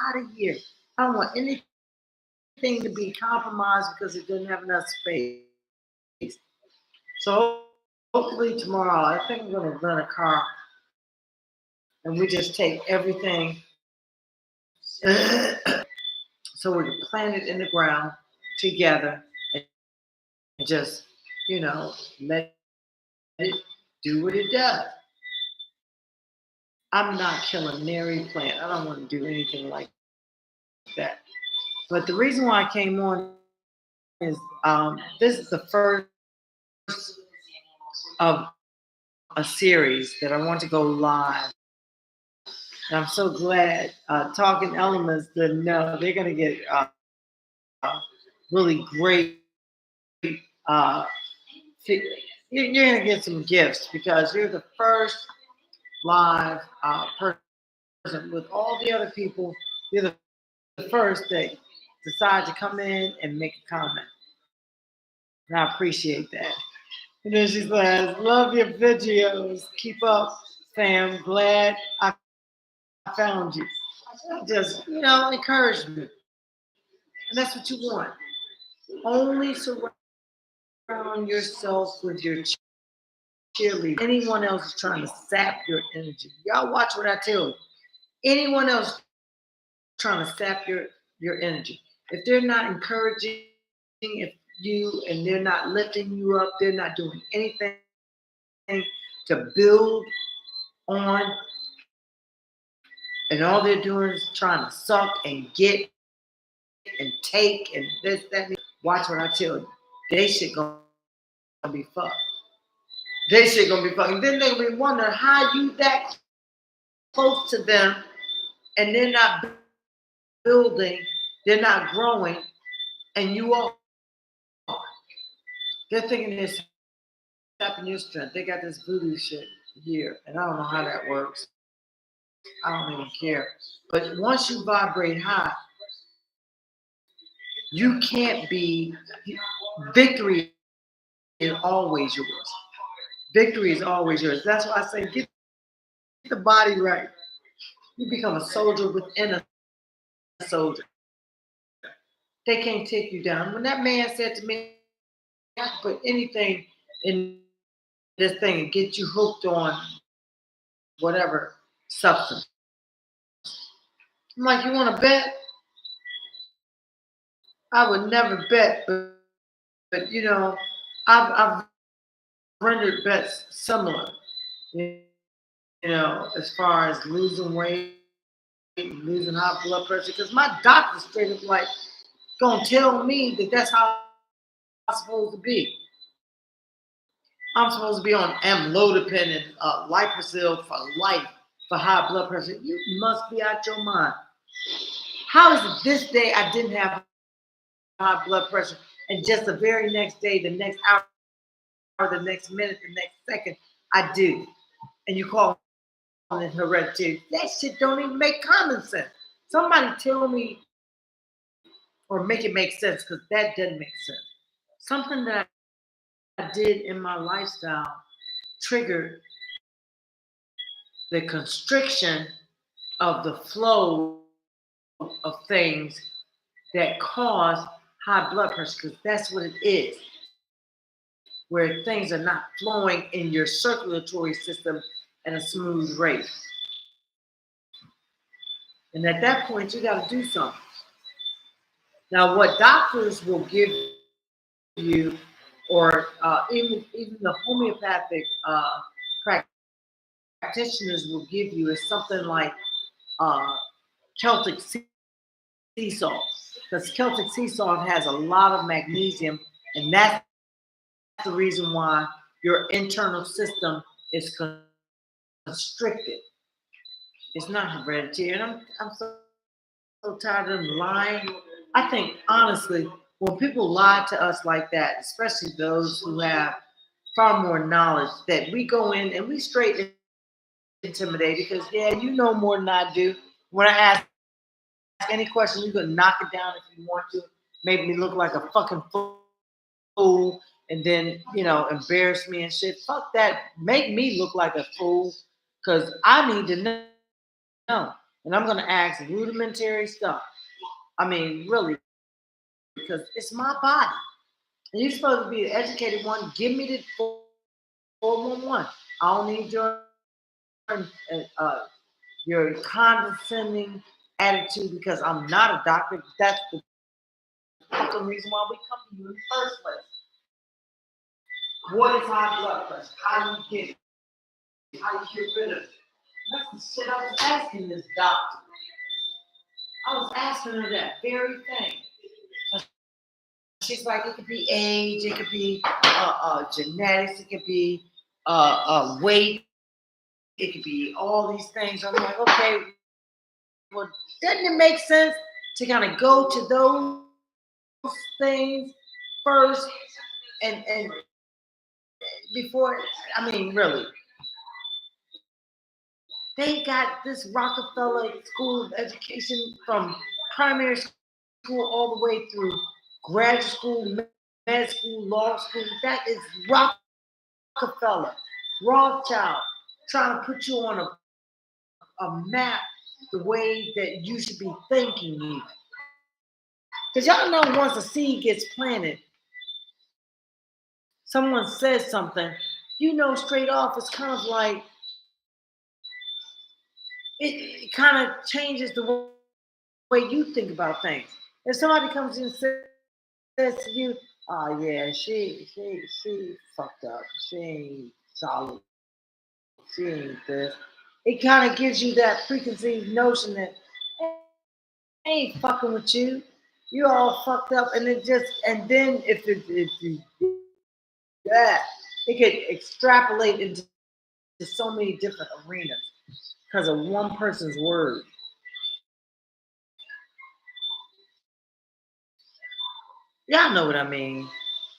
out of here. I don't want anything to be compromised because it doesn't have enough space. So hopefully tomorrow, I think I'm going to rent a car and we just take everything so we can plant it in the ground together and just, let it do what it does. I'm not killing nary plant. I don't want to do anything like that. But the reason why I came on is this is the first of a series that I want to go live. And I'm so glad Talking Elements didn't know. They're going to get really great. You're going to get some gifts because you're the first live person with all the other people. You're the first that decide to come in and make a comment. And I appreciate that. And then she says, love your videos. Keep up, fam. Glad I found you. Just, encouragement. And that's what you want. Only surround yourself with your cheerleader. Anyone else is trying to sap your energy. Y'all watch what I tell you. Anyone else trying to sap your energy. If they're not encouraging you and they're not lifting you up, they're not doing anything to build on, and all they're doing is trying to suck and get and take and this, that, and watch what I tell you. They shit gonna be fucked. They shit gonna be fucked. And then they'll be wondering how you that close to them and they're not building, they're not growing, and you are. They're thinking this sapping your strength. They got this voodoo shit here, and I don't know how that works. I don't even care. But once you vibrate high, you can't be, victory is always yours. Victory is always yours. That's why I say get the body right. You become a soldier within a soldier. They can't take you down. When that man said to me, I can put anything in this thing and get you hooked on whatever substance. I'm like, you want to bet? I would never bet, but you know, I've rendered bets similar. You know, as far as losing weight, losing high blood pressure, because my doctor straight up like gonna tell me that that's how I'm supposed to be. I'm supposed to be on amlodipine and liposil for life for high blood pressure. You must be out your mind. How is it this day I didn't have high blood pressure, and just the very next day, the next hour, the next minute, the next second, I do? And you call it hereditary. That shit don't even make common sense. Somebody tell me or make it make sense, because that doesn't make sense. Something that I did in my lifestyle triggered the constriction of the flow of things that cause high blood pressure, because that's what it is, where things are not flowing in your circulatory system at a smooth rate. And at that point, you got to do something. Now, what doctors will give you, or even the homeopathic practitioners will give you, is something like uh, Celtic sea salt, because Celtic sea salt has a lot of magnesium, and that's the reason why your internal system is constricted. It's not hereditary, and I'm so tired of them lying. I think honestly, when people lie to us like that, especially those who have far more knowledge, that we go in and we straight intimidate, because yeah, you know more than I do. When I ask any question, you can knock it down if you want to, make me look like a fucking fool, and then embarrass me and shit. Fuck that. Make me look like a fool, because I need to know, and I'm gonna ask rudimentary stuff. I mean, really, because it's my body. And you're supposed to be the educated one. Give me the 411. I don't need your condescending attitude, because I'm not a doctor. That's the fucking reason why we come to you in the first place. What is high blood pressure? How do you get it? How do you get rid of it? That's the shit I was asking this doctor. I was asking her that very thing. She's like, it could be age, it could be genetics, it could be weight, it could be all these things. I'm like, okay, well, doesn't it make sense to kind of go to those things first, and before? I mean, really, they got this Rockefeller School of Education from primary school all the way through graduate school, med school, law school. That is Rockefeller, Rothschild, trying to put you on a map the way that you should be thinking even. Because y'all know, once a seed gets planted, someone says something, straight off, it's kind of like, it kind of changes the way you think about things. If somebody comes in and says to you, oh yeah, she fucked up. She ain't solid. She ain't this. It kind of gives you that preconceived notion that, hey, I ain't fucking with you. You all fucked up, and and then if you, yeah, it could extrapolate into so many different arenas because of one person's word. Y'all know what I mean.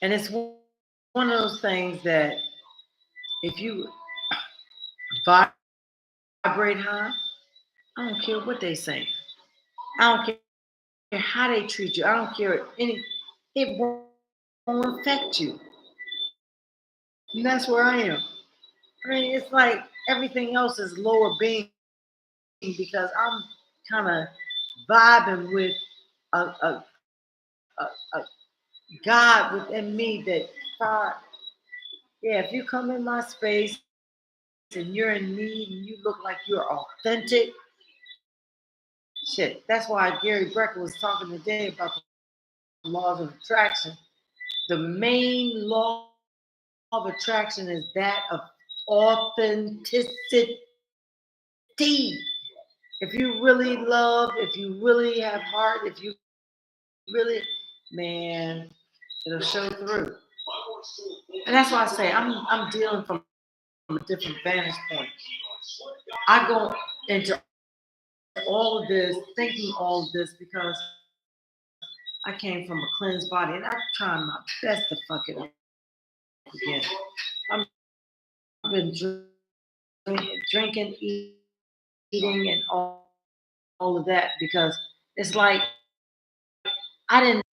And it's one of those things that if you vibrate high, I don't care what they say. I don't care how they treat you. I don't care it won't affect you. And that's where I am. I mean, it's like everything else is lower being, because I'm kind of vibing with a, a, a God within me that thought, yeah, if you come in my space and you're in need and you look like you're authentic, shit. That's why Gary Brecker was talking today about the laws of attraction. The main law of attraction is that of authenticity. If you really love, if you really have heart, if you really, man, it'll show through. And that's why I say I'm dealing from a different vantage point. I go into all of this, thinking all of this because I came from a cleansed body and I'm trying my best to fuck it up again. I've been drinking, eating, and all of that because it's like I didn't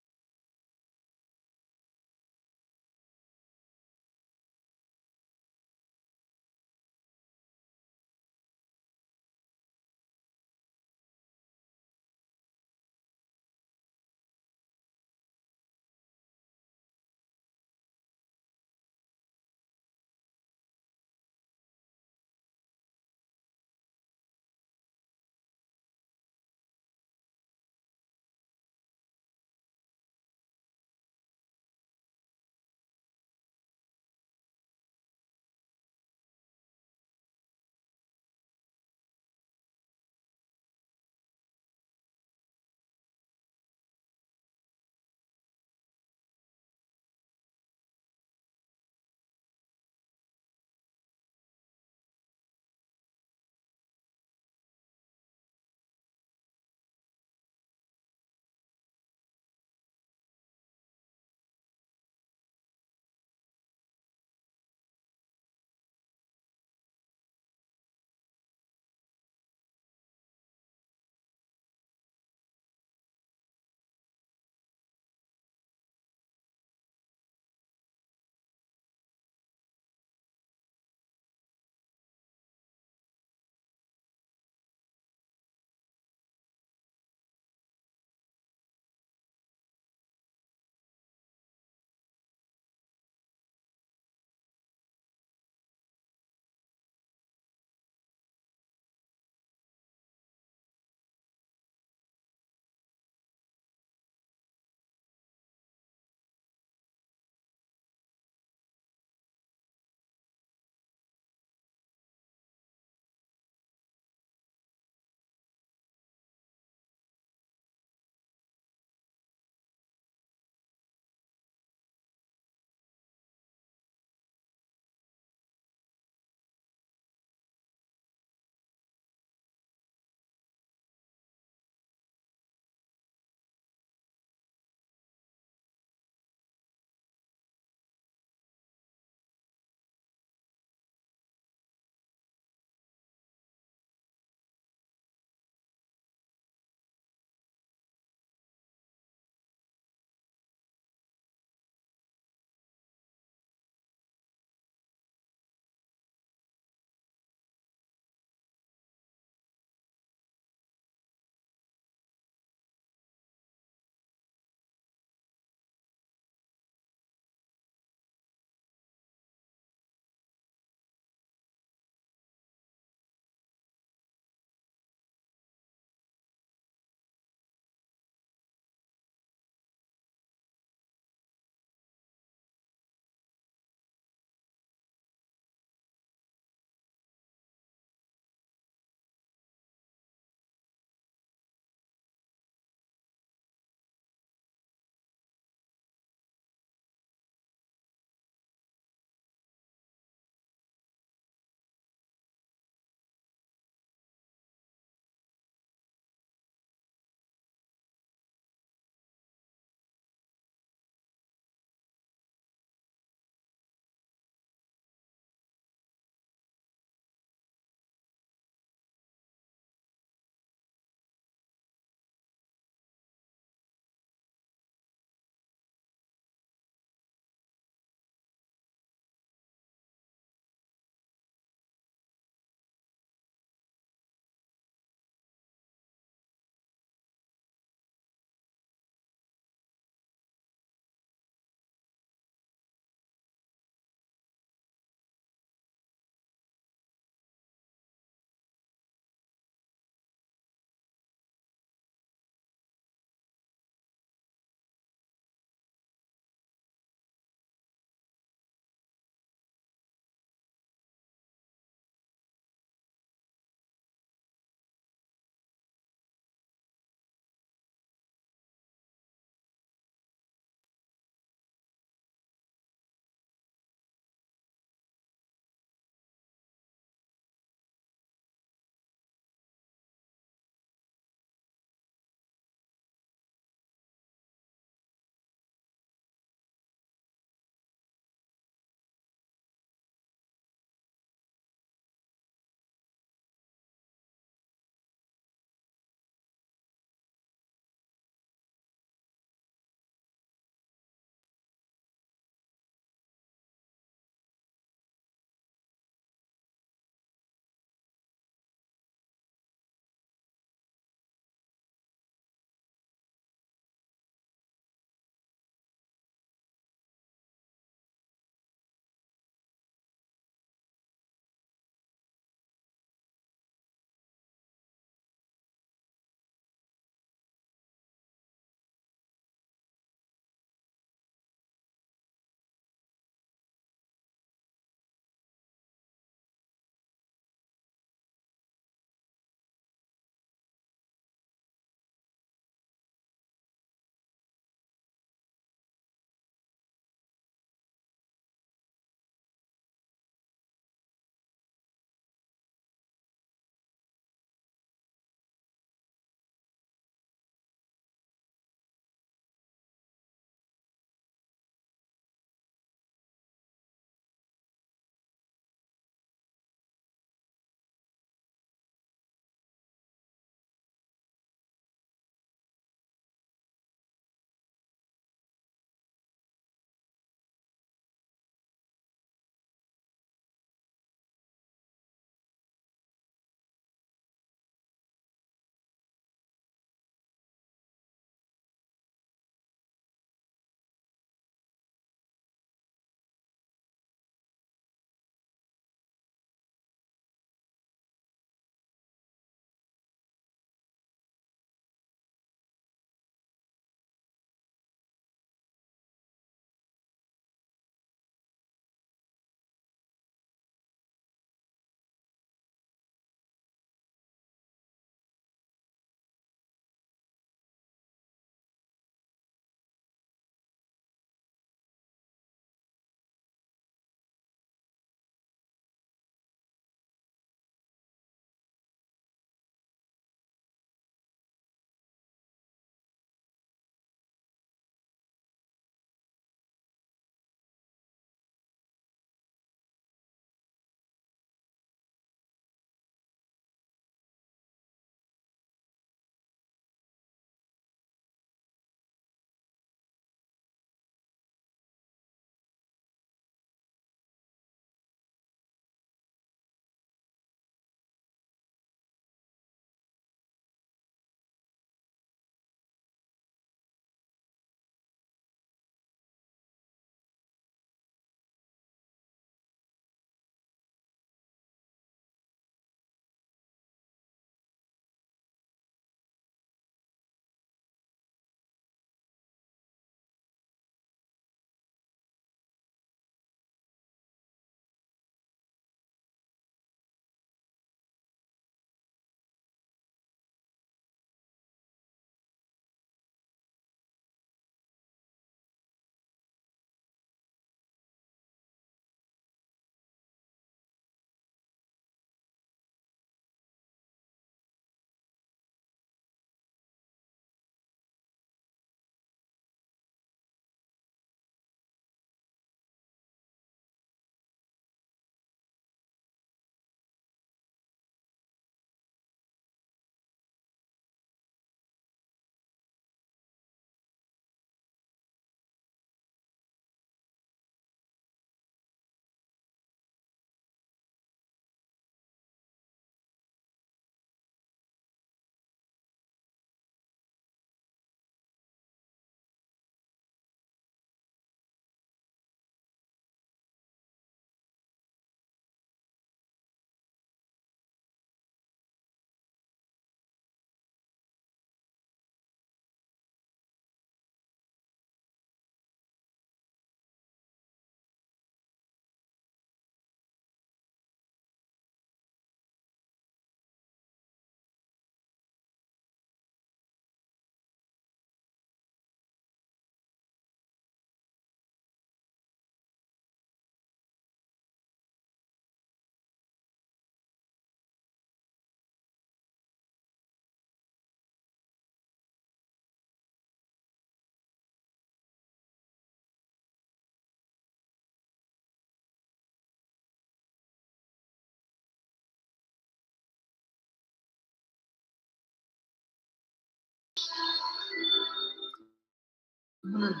Mhm.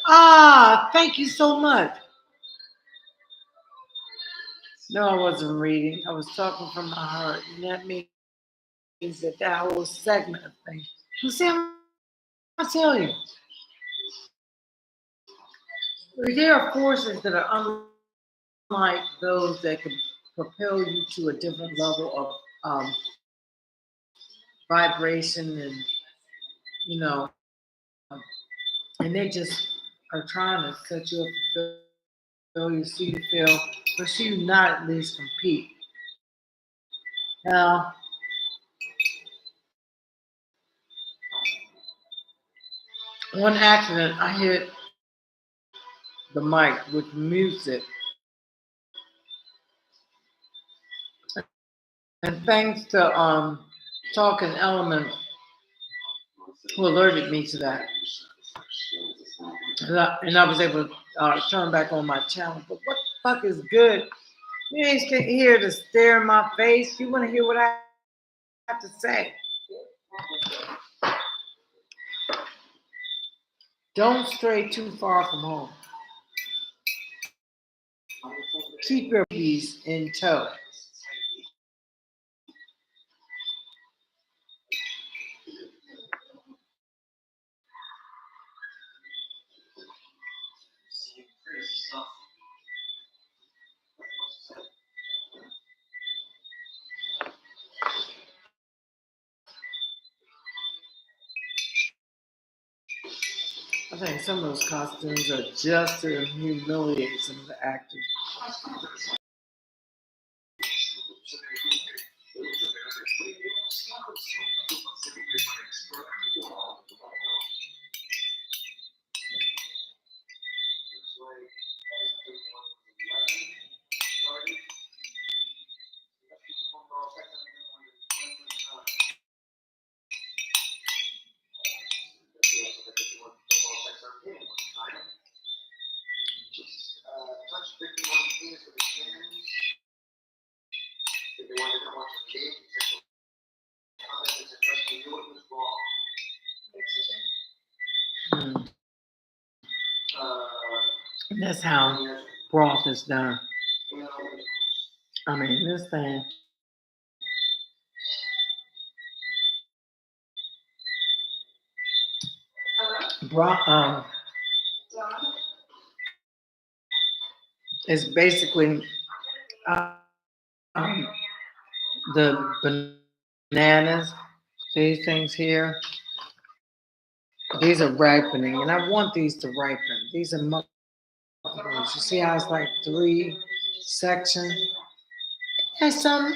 Ah, thank you so much. No, I wasn't reading. I was talking from my heart, and that means that whole segment of things. You see, I tell you, there are forces that are unlike those that can propel you to a different level of vibration, and you know, and they just are trying to set you up to feel you, see you feel, but see you not at least compete. Now, one accident, I hit the mic with music, and thanks to Talking Element, who alerted me to that, and I was able to turn back on my channel. But what the fuck is good? You ain't here to stare in my face. You want to hear what I have to say. Don't stray too far from home. Keep your peace in tow. I think some of those costumes are just to humiliate some of the actors. Mm. And that's how broth is done. I mean, this thing, broth is basically um, the bananas, these things here. These are ripening, and I want these to ripen. These are multiples. You see how it's like 3 sections? There's some,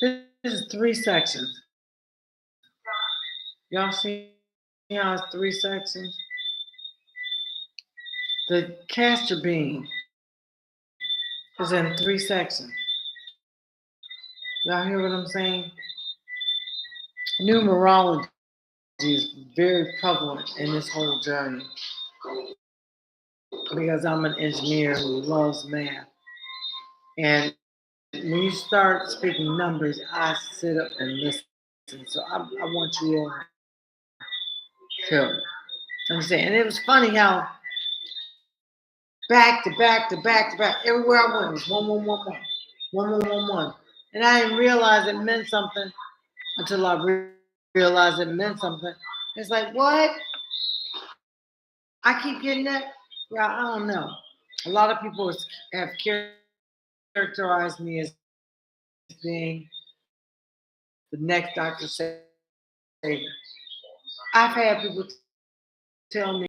this is 3 sections. Y'all see how it's 3 sections? The castor bean is in 3 sections. Y'all hear what I'm saying? Numerology is very prevalent in this whole journey because I'm an engineer who loves math. And when you start speaking numbers, I sit up and listen. So I want you all to understand. And it was funny how back to back to back to back, everywhere I went was 1, 1, 1, 1, 1, 1, 1, 1. And I didn't realize it meant something until I realized it meant something. It's like, what? I keep getting that? Well, I don't know. A lot of people have characterized me as being the next Dr. Saber. I've had people tell me